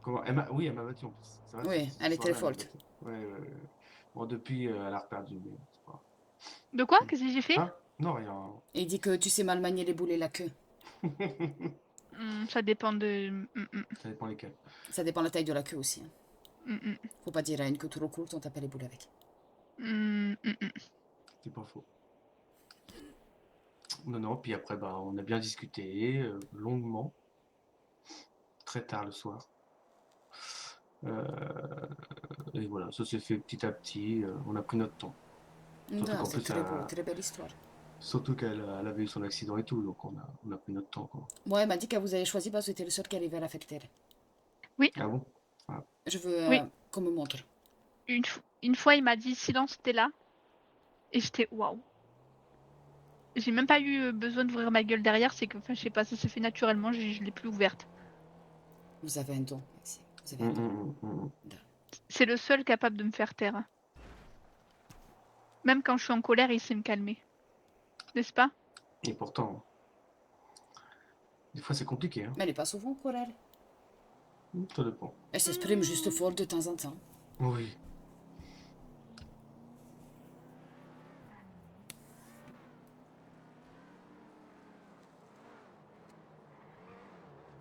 Comment... Oui, elle m'a battu en plus. C'est vrai, Oui, ce elle est très soir-là, elle m'a forte. battu. Ouais. Bon, depuis, elle a reperdu, mais c'est pas grave. De quoi? Qu'est-ce que j'ai fait? Hein? Non, rien. Et il dit que tu sais mal manier les boules et la queue. Ça dépend de... Ça dépend lesquels. Ça dépend de la taille de la queue aussi. Hein. Faut pas dire à une queue trop courte, on tape les boules avec. C'est pas faux. Non, puis après, bah, on a bien discuté, longuement, très tard le soir. Et voilà, ça s'est fait petit à petit, on a pris notre temps. Surtout Non, qu'en c'est plus, très beau, très belle histoire. surtout qu'elle avait eu son accident et tout, donc on a pris notre temps, quoi. Moi, elle m'a dit que vous avez choisi parce que c'était le seul qui arrivait à l'affecter. Oui. Ah bon? Ah. Je veux Oui. qu'on me montre. Une fois, il m'a dit silence, t'es là. Et j'étais waouh. J'ai même pas eu besoin d'ouvrir ma gueule derrière, c'est que, enfin, je sais pas, ça s'est fait naturellement, je l'ai plus ouverte. Vous avez un don, Maxime. Vous avez un don. C'est le seul capable de me faire taire. Même quand je suis en colère, il sait me calmer. N'est-ce pas? Et pourtant, des fois c'est compliqué, hein. Mais elle n'est pas souvent pour elle. Ça dépend. Elle s'exprime juste fort de temps en temps. Oui.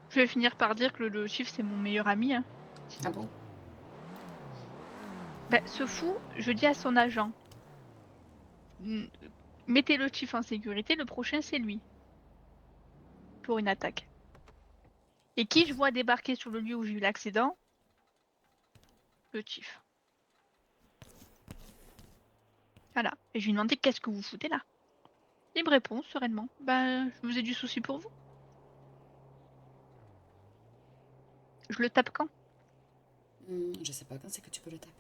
Je vais finir par dire que le chief, c'est mon meilleur ami. Hein. Ah bon? Bah, ce fou, je dis à son agent, mettez le chief en sécurité, le prochain c'est lui. Pour une attaque. Et qui je vois débarquer sur le lieu où j'ai eu l'accident? Le chief. Voilà. Et je lui ai demandé qu'est-ce que vous foutez là? Il me répond sereinement. Bah, je vous ai du souci pour vous. Je le tape quand? Je sais pas quand c'est que tu peux le taper.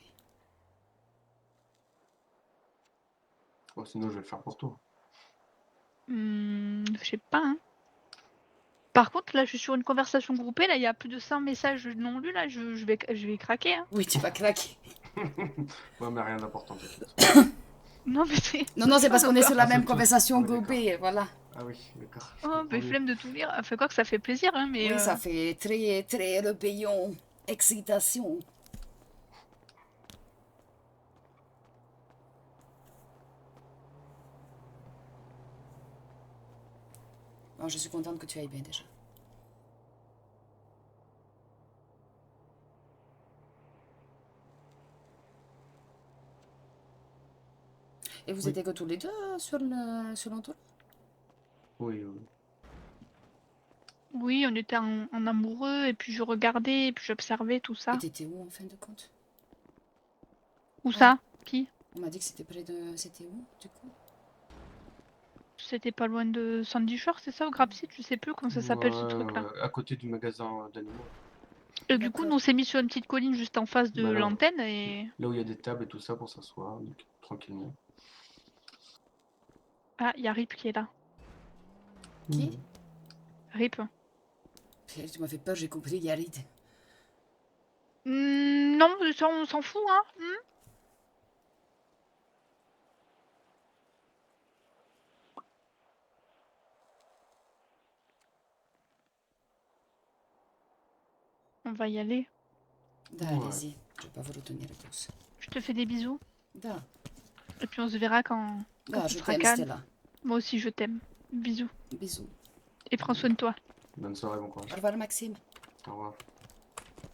Bon, sinon je vais le faire pour toi. Je sais pas. Hein. Par contre, là, je suis sur une conversation groupée. Là, il y a plus de 100 messages non lus. Là, je vais craquer. Hein. Oui, tu vas craquer. Ouais, mais rien d'important, t'inquiète. Non, mais c'est. Non, c'est parce qu'on est sur la Ah, même c'est conversation tout. Ouais, groupée, voilà. Ah oui, d'accord. je Oh, comprends mais mieux. flemme de tout lire. Enfin, quoi que ça fait plaisir, hein, mais. Oui, ça fait très, très rébellion, excitation. Bon, je suis contente que tu ailles bien déjà. Et vous Oui. étiez que tous les deux sur l'entour? Oui. Oui, on était en amoureux, et puis je regardais, et puis j'observais tout ça. Et t'étais où en fin de compte? Où ça? Qui? On m'a dit que c'était près de... C'était où, du coup? C'était pas loin de Sandy Shore, c'est ça, au Grapsite? Je sais plus comment ça s'appelle ce truc-là. À côté du magasin d'animaux. Et du coup, nous on s'est mis sur une petite colline juste en face de Bah là, l'antenne et. là où il y a des tables et tout ça pour s'asseoir, donc, tranquillement. Ah, il y a Rip qui est là. Qui? Rip. Tu m'as fait peur, j'ai compris, Yarid. Non, ça on s'en fout, hein. On va y aller. Da, Ouais. allez-y, je vais pas vous retenir tous. Je te fais des bisous. Da, Et puis on se verra quand da, tu je seras t'aime, calme. Stella. Moi aussi, je t'aime. Bisous. Bisous. Et prends soin de toi. Bonne soirée, bon courage. Au revoir, Maxime. Au revoir.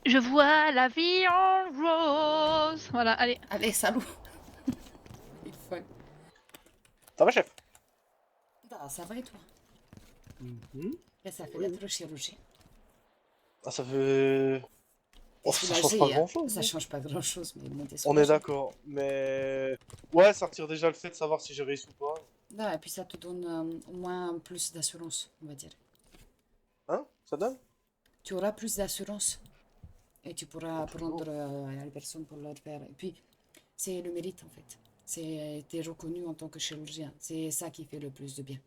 Je vois la vie en rose. Voilà, allez. Allez, salut. Il faut... Ça va, chef? Da, ça va et toi? Et ça fait d'être chirurgien. Ah, ça fait... Oh, ça change pas grand-chose. Ça change pas grand-chose, mais monter On est d'accord, mais... Ouais, ça retire déjà le fait de savoir si j'ai réussi ou pas. Da, et puis ça te donne au moins plus d'assurance, on va dire. Hein? Ça donne? Tu auras plus d'assurance. Et tu pourras Toujours. prendre les personnes pour leur faire. Et puis, c'est le mérite en fait. T'es reconnu en tant que chirurgien. C'est ça qui fait le plus de bien.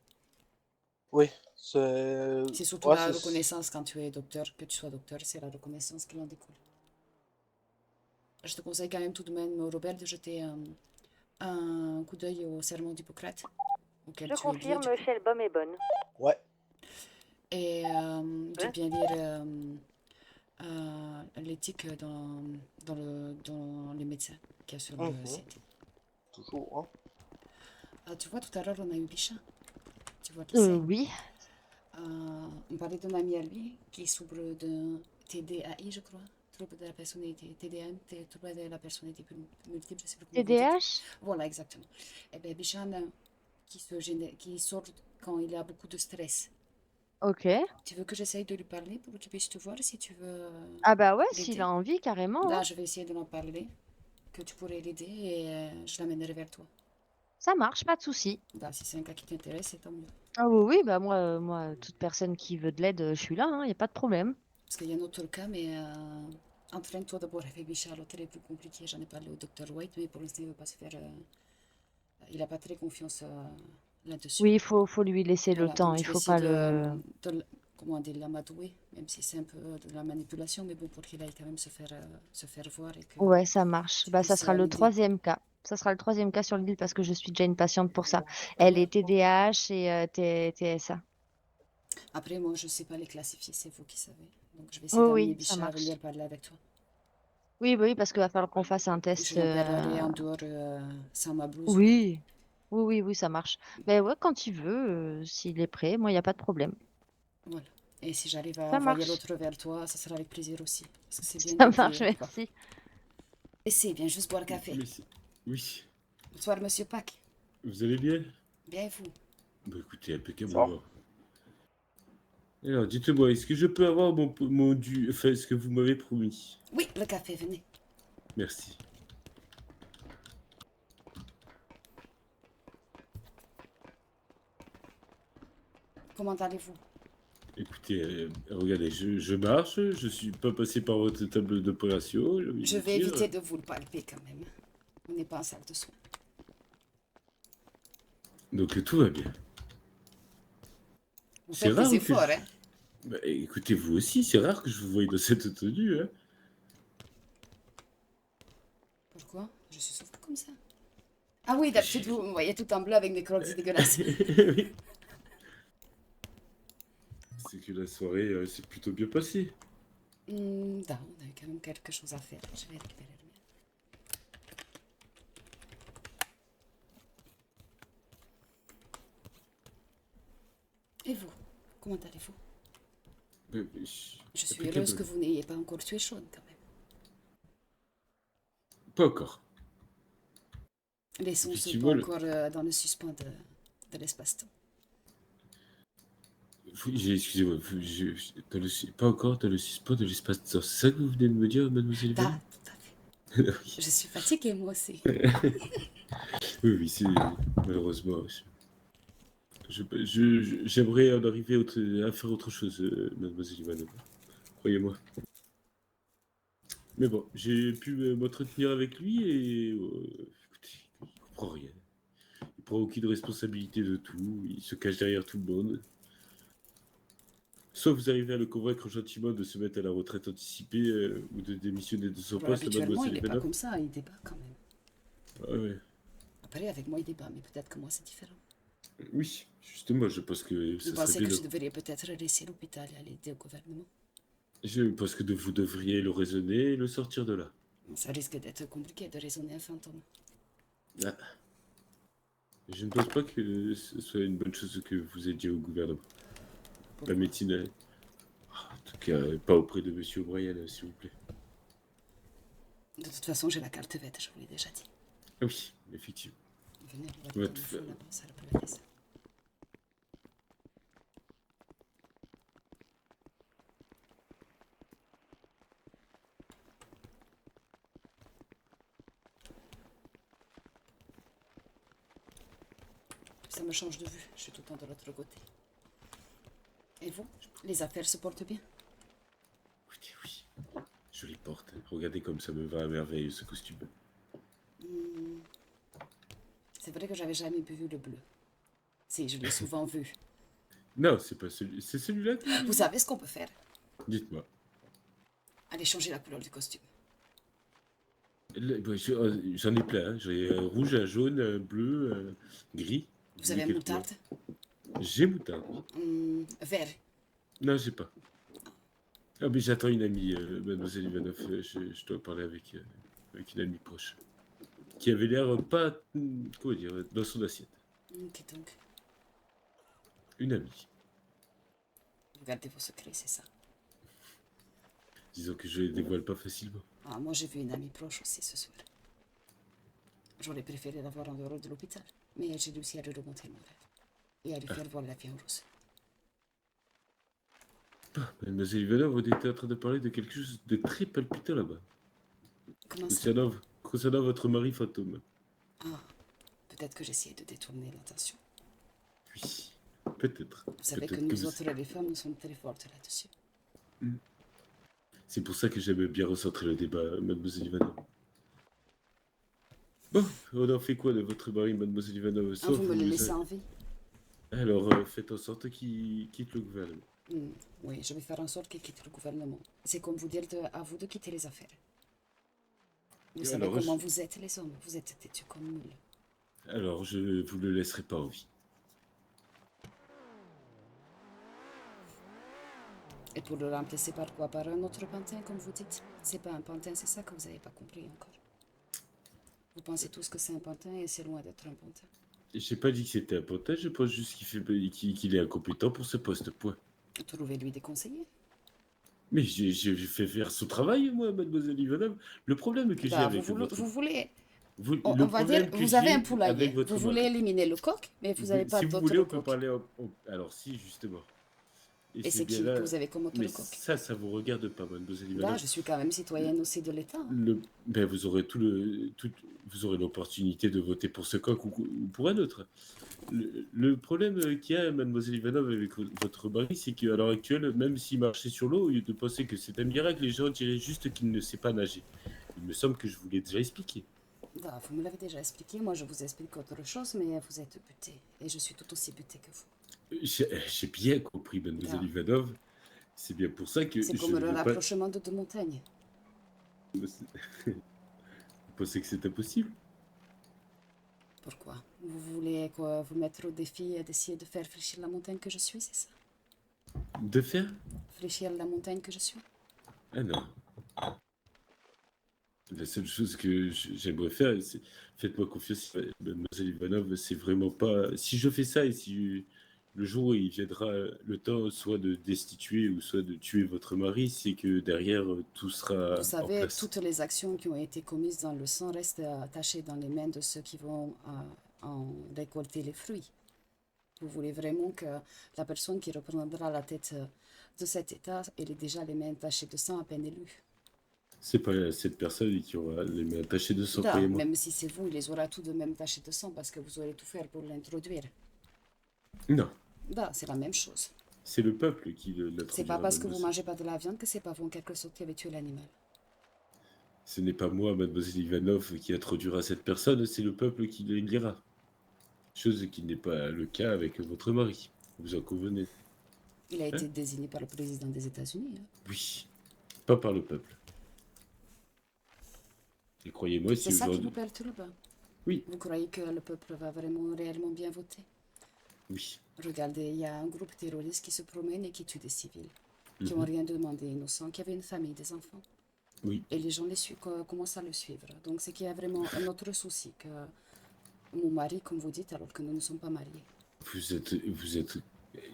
Oui, c'est. C'est surtout Ouais, la c'est. reconnaissance quand tu es docteur, que tu sois docteur, c'est la reconnaissance qui en découle. Je te conseille quand même tout de même, Robert, de jeter un coup d'œil au serment d'Hippocrate, auquel Je tu es lié confirme, du coup. Shell Bomb est bonne. Ouais. Et de Ouais. bien lire l'éthique dans les médecins qu'il y a sur le Mhm. site. Toujours, hein. Ah, tu vois, tout à l'heure, on a eu Bichat. Tu vois qui c'est? Oui. On parlait d'un ami à lui qui souffre de TDAI, je crois. Trouble de la personnalité. TDAM, trouble de la personnalité multiple, je sais plus comment vous dites. TDAH? Voilà, exactement. Et bien, Bichat, qui sort quand il a beaucoup de stress. Ok. Tu veux que j'essaye de lui parler pour qu'il puisse te voir si tu veux Ah bah ouais, s'il l'aider? a envie, carrément. Là, Hein. je vais essayer de l'en parler, que tu pourrais l'aider et je l'amènerai vers toi. Ça marche, pas de souci. Là, si c'est un cas qui t'intéresse, c'est tant mieux. Ah oui, oui, bah moi, toute personne qui veut de l'aide, je suis là, hein, y a pas de problème. Parce qu'il y a un autre cas, mais entraîne-toi d'abord avec Bichard. L'autre est plus compliqué. J'en ai parlé au docteur White, mais pour l'instant, il ne veut pas se faire. Il n'a pas très confiance là-dessus. Oui, faut lui laisser le Voilà, temps, donc il je vais faut essayer pas le... comment dire, l'amadouer, même si c'est un peu de la manipulation, mais bon, pour qu'il aille quand même se faire voir et que Ouais, ça marche. tu Bah, ça puisses sera le l'aider. troisième cas. Ça sera le troisième cas sur l'île parce que je suis déjà une patiente pour ça. Elle est TDAH et TSA. Après, moi, je ne sais pas les classifier, c'est vous qui savez. Donc, je vais essayer Oui, d'amener oui, ça Bichard à marche. venir parler avec toi. Oui, bah oui, parce qu'il va falloir qu'on fasse un Je test. lui en parlerai en dehors, sans ma blouse. Oui. Oui, oui, oui, ça marche. Mais ouais, quand il veut, s'il est prêt, moi, il n'y a pas de problème. Voilà. Et si j'arrive à Ça envoyer marche. l'autre vers toi, ça sera avec plaisir aussi. Parce que c'est bien Ça marche, d'aider. Quoi. merci. Et c'est bien, juste boire le café. Oui, Bonsoir, monsieur Pack. vous allez bien? Bien et vous? Bah écoutez, impeccable Ça va. alors. Alors, dites-moi, est-ce que je peux avoir mon dû, enfin, ce que vous m'avez promis? Oui, le café, venez. Merci. Comment allez-vous? Écoutez, regardez, je marche, je suis pas passé par votre table d'opération. j'ai envie Je de vais dire. éviter de vous le palper quand même. On n'est pas en salle de soins. Donc tout va bien. Vous C'est faites rare des que efforts, je... hein? Bah, écoutez, vous aussi, c'est rare que je vous voie dans cette tenue, hein. Pourquoi? Je suis souvent comme ça. Ah oui, d'habitude, vous me voyez tout en bleu avec mes crocs dégueulasses. Oui. C'est que la soirée s'est plutôt bien passée. Non, on a eu quand même quelque chose à faire. Je vais récupérer le mien. Et vous? Comment allez-vous? Je suis heureuse que vous n'ayez pas encore tué Sean quand même. Pas encore. Laissons ce Effectivement, pas encore dans le suspens de l'espace-temps. Excusez-moi, pas encore dans le suspens de l'espace-temps. C'est ça que vous venez de me dire, mademoiselle Val? Tout à fait. Je suis fatiguée, moi aussi. Oui, c'est malheureusement. J'aimerais en arriver à faire autre chose, mademoiselle Ivanova. Croyez-moi. Mais bon, j'ai pu m'entretenir avec lui et écoutez, il comprend rien. Il prend aucune responsabilité de tout. Il se cache derrière tout le monde. Soit vous arrivez à le convaincre gentiment de se mettre à la retraite anticipée ou de démissionner de son Alors, poste, habituellement, il mademoiselle n'est pas Ivanova. comme ça, il débat quand même. Ah ouais. Après, avec moi, il débat, mais peut-être que moi, c'est différent. Oui, justement, je pense que Vous ça pensez serait que bien. je devrais peut-être laisser l'hôpital et aller aider au gouvernement? Je pense que vous devriez le raisonner et le sortir de là. Ça risque d'être compliqué de raisonner un fantôme. Ah. Je ne pense pas que ce soit une bonne chose que vous aidiez au gouvernement. La médecine, en tout cas, pas auprès de monsieur O'Brien, s'il vous plaît. De toute façon, j'ai la carte verte, je vous l'ai déjà dit. Ah oui, effectivement. Venez, on va Ouais, comme il faut là-bas, ça peut la faire. Ça me change de vue, je suis tout le temps de l'autre côté. Et vous, les affaires se portent bien? Oui, je l'ai pas regardez comme ça me va à merveille ce costume. Hmm. C'est vrai que j'avais jamais vu le bleu. Si, je l'ai souvent vu. Non, c'est pas celui... C'est celui-là que... Vous savez ce qu'on peut faire? Dites-moi. Allez changer la couleur du costume. J'en ai plein, hein. J'ai un rouge, un jaune, un bleu, un gris. Vous avez un Quelle moutarde? couleur? J'ai moutarde. Vert. Non, j'ai pas. Ah, mais j'attends une amie, mademoiselle Ivanov. Je dois parler avec une amie proche. Qui avait l'air pas... Comment dire? Dans son assiette. Ok, donc. Une amie. Vous gardez vos secrets, c'est ça? Disons que je les dévoile pas facilement. Ah, moi, j'ai vu une amie proche aussi ce soir. J'aurais préféré la voir en dehors de l'hôpital, mais j'ai réussi à lui remonter mon rêve et à lui faire voir la vie en rose. Mademoiselle Ivanov, on était en train de parler de quelque chose de très palpitant là-bas. Comment ça? Concernant votre mari fantôme. Ah, peut-être que j'essayais de détourner l'attention. Oui, peut-être. Vous savez que nous autres, les femmes, nous sommes très fortes là-dessus. C'est pour ça que j'aime bien recentrer le débat, mademoiselle Ivanov. Bon, on en fait quoi de votre mari, mademoiselle Ivanov? Ah, vous me le laissez en vie? Alors, faites en sorte qu'il quitte le gouvernement. Oui, je vais faire en sorte qu'il quitte le gouvernement. C'est comme vous dire à vous de quitter les affaires. Vous savez alors, comment vous êtes, les hommes. Vous êtes têtus comme moules. Alors, je vous le laisserai pas en vie. Et pour le remplacer par quoi? Par un autre pantin, comme vous dites? C'est pas un pantin, c'est ça que vous n'avez pas compris encore. Vous pensez tous que c'est un pantin et c'est loin d'être un pantin. J'ai pas dit que c'était un pantin, je pense juste qu'il est incompétent pour ce poste, point. Trouvez-lui des conseillers. Mais j'ai fait faire son travail, moi, mademoiselle Ivanov. Le problème que j'ai avec votre... Vous voulez... le on va problème dire, que vous avez j'ai un poulailler. avec votre Vous voulez mari. éliminer le coq, mais vous n'avez pas Si vous d'autre voulez, on peut coq. parler... Alors si, justement. Et c'est qui que vous avez comme autre Mais coq? ça vous regarde pas, mademoiselle Ivanov. Là, je suis quand même citoyenne aussi de l'État. Ben, vous aurez vous aurez l'opportunité de voter pour ce coq ou pour un autre. Le problème qu'il y a, mademoiselle Ivanov, avec votre mari, c'est qu'à l'heure actuelle, même s'il marchait sur l'eau, au lieu de penser que c'est un miracle, les gens diraient juste qu'il ne sait pas nager. Il me semble que je vous l'ai déjà expliqué. Bah, vous me l'avez déjà expliqué, moi je vous explique autre chose, mais vous êtes buté. Et je suis tout aussi buté que vous. J'ai bien compris, mademoiselle Ivanov. C'est bien pour ça que c'est comme le rapprochement de deux montagnes. Vous pensez que c'est impossible? Pourquoi? Vous voulez quoi, vous mettre au défi d'essayer de faire fléchir la montagne que je suis, c'est ça? De faire? Fléchir la montagne que je suis? Ah non. La seule chose que j'aimerais faire, c'est... Faites-moi confiance, mademoiselle Ivanov, c'est vraiment pas... Si je fais ça et si le jour où il viendra le temps soit de destituer ou soit de tuer votre mari, c'est que derrière tout sera Vous savez, en place. toutes les actions qui ont été commises dans le sang restent attachées dans les mains de ceux qui vont en récolter les fruits. Vous voulez vraiment que la personne qui reprendra la tête de cet État ait déjà les mains tachées de sang à peine élues? C'est pas cette personne qui aura les mains tachées de sang, Da, croyez-moi. même si c'est vous, il les aura tout de même tachées de sang parce que vous aurez tout fait pour l'introduire. Non, Da, c'est la même chose. c'est le peuple qui l'introduira. C'est pas parce que vous mademoiselle. mangez pas de la viande que c'est pas vous en quelque sorte qui avez tué l'animal. Ce n'est pas moi, mademoiselle Ivanov, qui introduira cette personne, c'est le peuple qui l'élira. Chose qui n'est pas le cas avec votre mari. Vous en convenez? Il a été désigné par le président des États-Unis. Hein. Oui, pas par le peuple. Et croyez-moi, si C'est ça qui aujourd'hui... vous perturbe? Oui. Vous croyez que le peuple va vraiment réellement bien voter? Oui. Regardez, il y a un groupe terroriste qui se promène et qui tue des civils, qui Mhm. n'ont rien demandé, innocents, qui avaient une famille, des enfants. Oui. Et les gens commencent à le suivre. Donc c'est qu'il y a vraiment un autre souci que mon mari, comme vous dites, alors que nous ne sommes pas mariés. Vous êtes...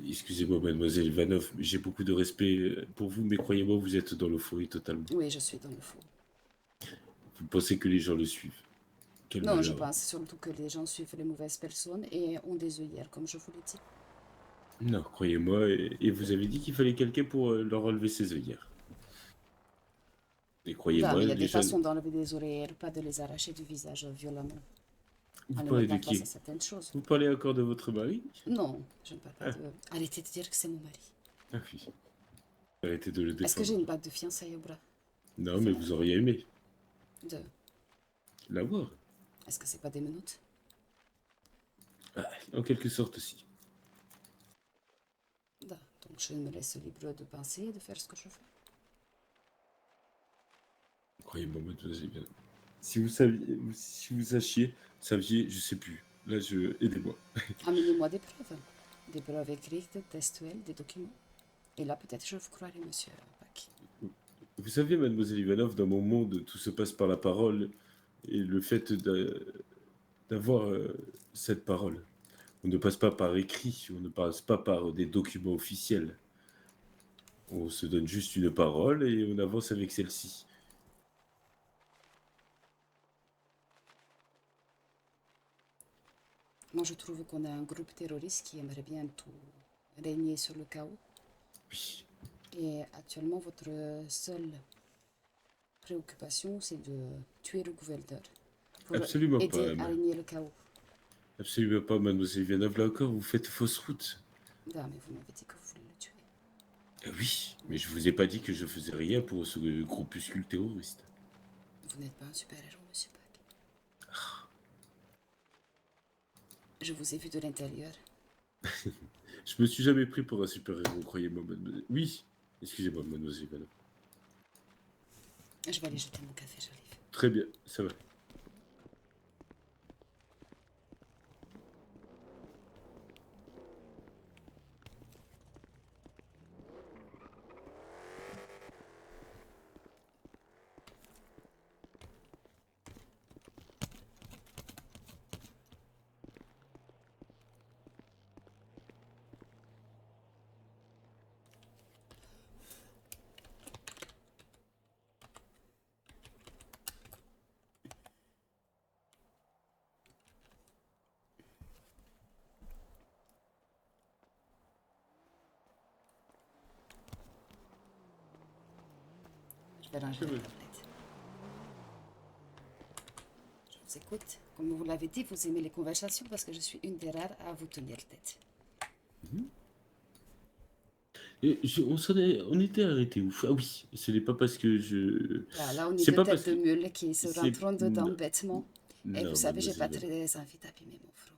Excusez-moi, mademoiselle Ivanov, j'ai beaucoup de respect pour vous, mais croyez-moi, vous êtes dans l'euphorie totalement. Oui, je suis dans le faux. Vous pensez que les gens le suivent? Quel Non, je malheur. pense surtout que les gens suivent les mauvaises personnes et ont des œillères, comme je vous l'ai dit. Non, croyez-moi, et vous avez dit qu'il fallait quelqu'un pour leur enlever ses œillères. Et Là, croyez-moi, mais il y a les des gens... façons d'enlever des oreilles, pas de les arracher du visage violemment. Vous En les parlez de mettant qui? face à certaines choses. Vous parlez encore de votre mari? Non, je ne parle pas de... Arrêtez de dire que c'est mon mari. Ah oui. Arrêtez de le défendre. Est-ce que j'ai une bague de fiançailles au bras? Non, mais vous auriez aimé De... l'avoir. Est-ce que c'est pas des menottes? Ah, en quelque sorte aussi. Da. Donc je me laisse libre de penser et de faire ce que je veux. Croyez-moi, mademoiselle. Si vous sachiez, je sais plus. Là, aidez-moi. Amenez-moi des preuves. Des preuves écrites, textuelles, des documents. Et là, peut-être je vous croirai, monsieur Pack. Vous savez, mademoiselle Ivanov, dans mon monde, tout se passe par la parole et le fait d'avoir cette parole. On ne passe pas par écrit, on ne passe pas par des documents officiels. On se donne juste une parole et on avance avec celle-ci. Moi, je trouve qu'on a un groupe terroriste qui aimerait bien tout régner sur le chaos. Oui. Et actuellement, votre seule préoccupation, c'est de tuer le gouverneur. Pour Absolument pas, aider à madame. régner le chaos. Absolument pas, mademoiselle Ivanov. Là encore, vous faites fausse route. Da, mais vous m'avez dit que vous voulez le tuer. Oui, mais je vous ai pas dit que je faisais rien pour ce groupuscule terroriste. Vous n'êtes pas un super-héros, monsieur Pack. Je vous ai vu de l'intérieur. Je me suis jamais pris pour un super-héros, croyez-moi, mademoiselle. Oui, excusez-moi, mademoiselle Ivanov. Je vais aller jeter mon café, j'arrive. Très bien, ça va. Je vais ranger la tablette. Je vous écoute. Comme vous l'avez dit, vous aimez les conversations parce que je suis une des rares à vous tenir tête. Et on était arrêté où? Ah oui, ce n'est pas parce que je... Là, on est C'est deux pas têtes parce de que... mule qui se c'est- rentrent dedans Non. bêtement. Et Non, vous savez, j'ai pas mademoiselle très envie d'abîmer mon front.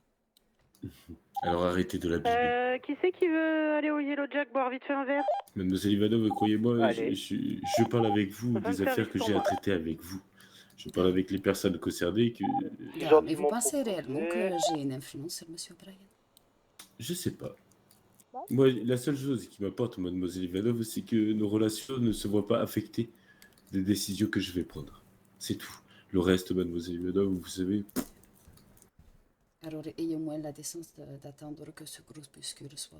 Ivanov. Alors arrêtez de l'abîmer. Qui c'est qui veut aller au Yellow Jack boire vite fait un verre? Mademoiselle Ivanov, croyez-moi, Allez. je parle avec vous Enfin, des le affaires service que pour j'ai à moi. traiter avec vous. Je parle avec les personnes concernées que... Da, mais vous pensez réellement que j'ai une influence sur monsieur O'Brien? Je sais pas. Moi, la seule chose qui m'importe, mademoiselle Ivanov, c'est que nos relations ne se voient pas affectées des décisions que je vais prendre. C'est tout. Le reste, mademoiselle Ivanov, vous savez... Alors, ayez au moins la décence d'attendre que ce groupuscule soit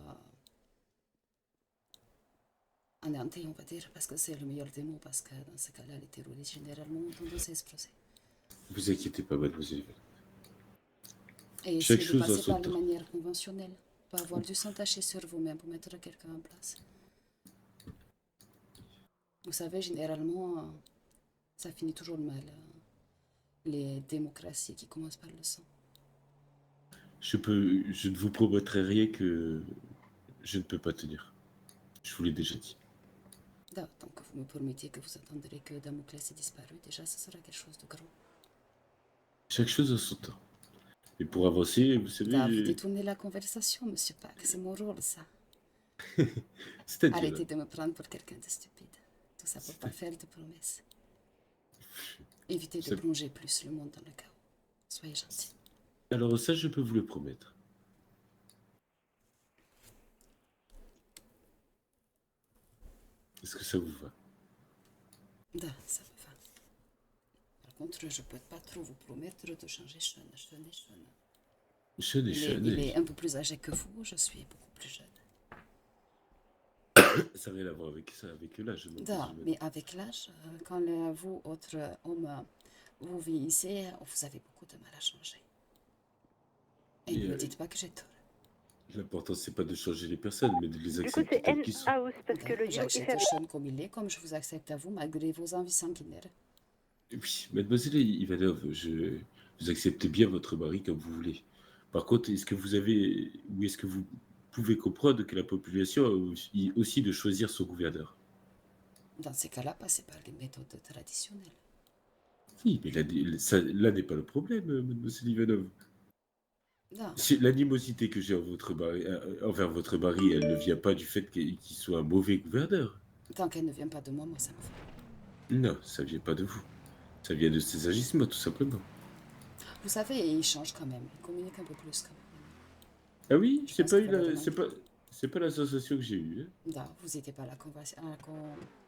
anéanti, on va dire, parce que c'est le meilleur des mots, parce que dans ce cas-là, les terroristes généralement ont tendance à exploser. Ne vous inquiétez pas, mademoiselle Ivanov. Et Chaque essayez de chose a passer son par de temps. manière conventionnelle, pas avoir du sang taché sur vous-même pour mettre quelqu'un en place. Vous savez, généralement, ça finit toujours mal. Les démocraties qui commencent par le sang. Je ne vous promettrai rien que je ne peux pas tenir. Je vous l'ai déjà dit. Da, tant que vous me promettiez que vous attendrez que Damoclès ait disparu, déjà, ce sera quelque chose de grand. Chaque chose a son temps. Et pour avancer, vous savez... Da, vous détournez la conversation, monsieur Pack, c'est mon rôle, ça. C'est-à-dire... Arrêtez de me prendre pour quelqu'un de stupide. Tout ça pour pas faire de promesses. Évitez de C'est- plonger plus le monde dans le chaos. Soyez gentil. Alors ça, je peux vous le promettre. Est-ce que ça vous va? Da, ça me va. Par contre, je peux pas trop vous promettre de changer Sean. Sean et Sean, Il est un peu plus âgé que vous, je suis beaucoup plus jeune. ça n'a rien à voir avec ça, avec l'âge. non, Da, j'imagine. mais avec l'âge, quand vous, autre homme, vous vieillissez, vous avez beaucoup de mal à changer. Et ne me dites pas que j'ai tort. L'important, c'est pas de changer les personnes, mais de les Du coup, accepter c'est telles qu'ils sont. N-House, parce que le Yellow est J'accepte fermé. Sean comme il est, comme je vous accepte à vous, malgré vos envies sanguinaires. Oui, mademoiselle Ivanov, vous acceptez bien votre mari comme vous voulez. Par contre, est-ce que vous pouvez comprendre que la population a aussi de choisir son gouverneur? Dans ces cas-là, passez par les méthodes traditionnelles. Oui, mais là n'est pas le problème, mademoiselle Ivanov. Non, L'animosité que j'ai envers votre mari, elle ne vient pas du fait qu'il soit un mauvais gouverneur. tant qu'elle ne vient pas de moi, moi ça me fait. Non, ça vient pas de vous. Ça vient de ses agissements, tout simplement. Vous savez, il change quand même. Il communique un peu plus quand même. Ah oui, Je c'est pense pas qu'il va le c'est pas la sensation que j'ai eue. Hein. Non, vous n'étiez pas à la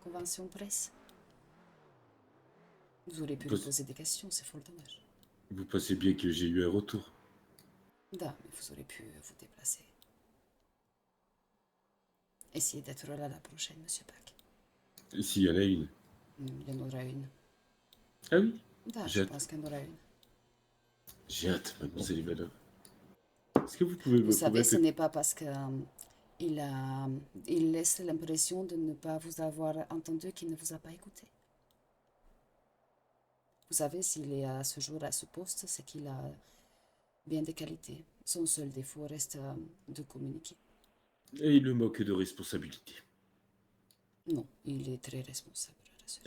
convention presse. Vous auriez pu lui poser des questions, c'est fort dommage. Vous pensez bien que j'ai eu un retour. Non, mais vous auriez pu vous déplacer. Essayez d'être là la prochaine, monsieur Pack. S'il y en a une. Il y en aura une. Ah oui, Non, j'ai je hâte. pense qu'il y en aura une. J'ai hâte, mademoiselle Ivanov. Est-ce que vous pouvez Vous me savez, promettre ce n'est pas parce que il laisse l'impression de ne pas vous avoir entendu qu'il ne vous a pas écouté. Vous savez, s'il est à ce jour à ce poste, c'est qu'il a bien des qualités. Son seul défaut reste de communiquer. Et il me manque de responsabilité. Non, il est très responsable.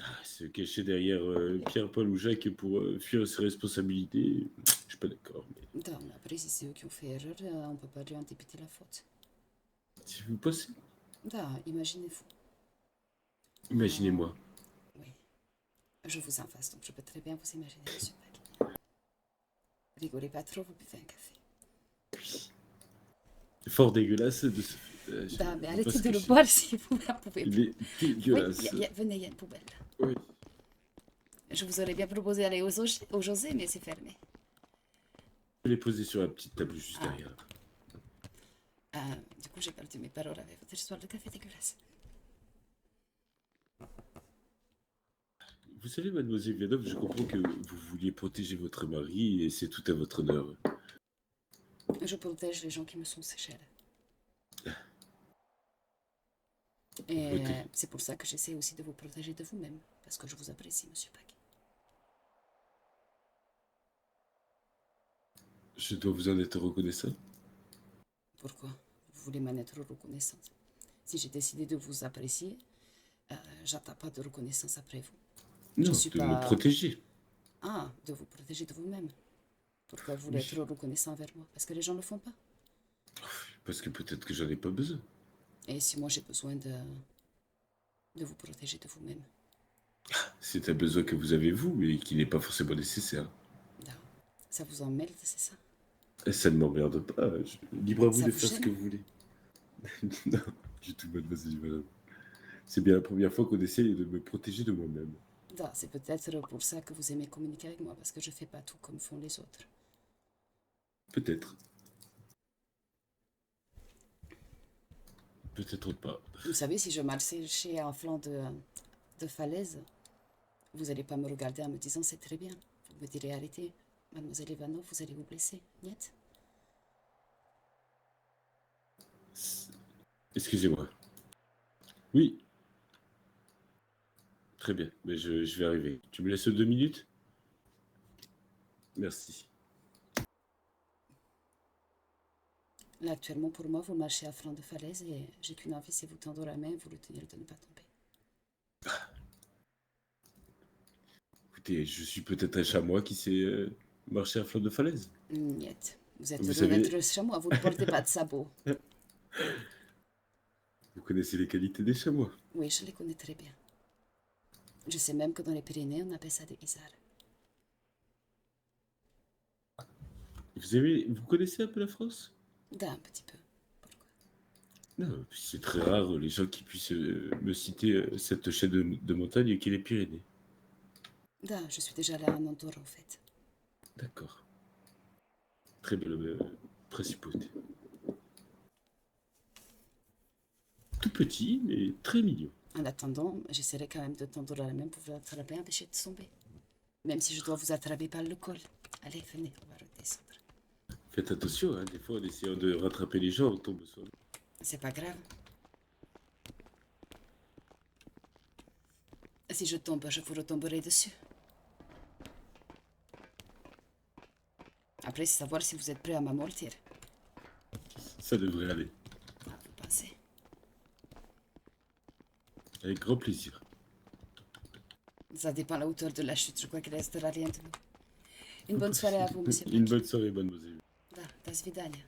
Ah, se cacher derrière Pierre-Paul ou Jacques pour fuir ses responsabilités, je suis pas d'accord. Mais Non, mais après, si c'est eux qui ont fait erreur, on ne peut pas lui en débuter la faute. si vous pensez, Non, imaginez-vous. imaginez-moi. Oui. Je vous en face, donc je peux très bien vous imaginer, monsieur Pack. Rigolez pas trop, vous buvez un café. Fort dégueulasse de ce Non, mais arrêtez de le boire si vous ne pouvez Il plus. est dégueulasse. Oui, venez, il y a une poubelle. Oui. Je vous aurais bien proposé d'aller au José, mais c'est fermé. Je l'ai posé sur la petite table juste derrière. Du coup, j'ai perdu mes paroles avec votre histoire de café dégueulasse. Vous savez, mademoiselle Ivanov, je comprends que vous vouliez protéger votre mari et c'est tout à votre honneur. Je protège les gens qui me sont séchés. Et c'est pour ça que j'essaie aussi de vous protéger de vous-même, parce que je vous apprécie, monsieur Pack. Je dois vous en être reconnaissant. Pourquoi? Vous voulez m'en être reconnaissante? Si j'ai décidé de vous apprécier, j'attends pas de reconnaissance après vous. Non, suis de pas- me protéger. Ah, de vous protéger de vous-même. Pourquoi vous voulez Oui. être reconnaissant envers moi? Parce que les gens ne le font pas. Parce que peut-être que j'en ai pas besoin. Et si moi j'ai besoin de vous protéger de vous-même? C'est un besoin que vous avez vous et qui n'est pas forcément nécessaire. Ça vous emmerde, c'est ça? Ça ne m'emmerde pas. Libre à vous Ça de vous faire ce gêne? que vous voulez. Non, du tout, mademoiselle Ivanov. C'est bien la première fois qu'on essaye de me protéger de moi-même. Non, c'est peut-être pour ça que vous aimez communiquer avec moi, parce que je fais pas tout comme font les autres. Peut-être. Peut-être pas. Vous savez, si je marchais en flanc de falaise, vous n'allez pas me regarder en me disant c'est très bien. Vous me direz arrêtez, mademoiselle Ivanov, vous allez vous blesser. Niet? Excusez-moi. Oui. Très bien, mais je vais arriver. Tu me laisses 2 minutes? Merci. Là, actuellement, pour moi, vous marchez à flanc de falaise et j'ai qu'une envie, c'est vous tendre la main et vous retenir de ne pas tomber. Écoutez, je suis peut-être un chamois qui sait marcher à flanc de falaise. Niet. Vous êtes Vous loin savez- d'être chamois, vous ne portez pas de sabots. Vous connaissez les qualités des chamois. Oui, je les connais très bien. Je sais même que dans les Pyrénées, on appelle ça des isards. Vous connaissez un peu la France? Un petit peu. Non, c'est très rare les gens qui puissent me citer cette chaîne de montagne qui est les Pyrénées. Je suis déjà là en Andorre, en fait. D'accord. Très belle principauté. Tout petit, mais très mignon. En attendant, j'essaierai quand même de tendre la main pour vous attraper et empêcher de tomber. Même si je dois vous attraper par le col. Allez, venez, on va redescendre. Faites attention, hein, des fois en essayant de rattraper les gens, on tombe sur nous. C'est pas grave. Si je tombe, je vous retomberai dessus. Après, c'est savoir si vous êtes prêt à m'amortir. Ça devrait aller. Vous pensez? Avec grand plaisir. Ça dépend de la hauteur de la chute. Je crois qu'il restera rien de nous. Une bonne soirée à vous, monsieur. Une bonne soirée, mademoiselle. Da, das vidania.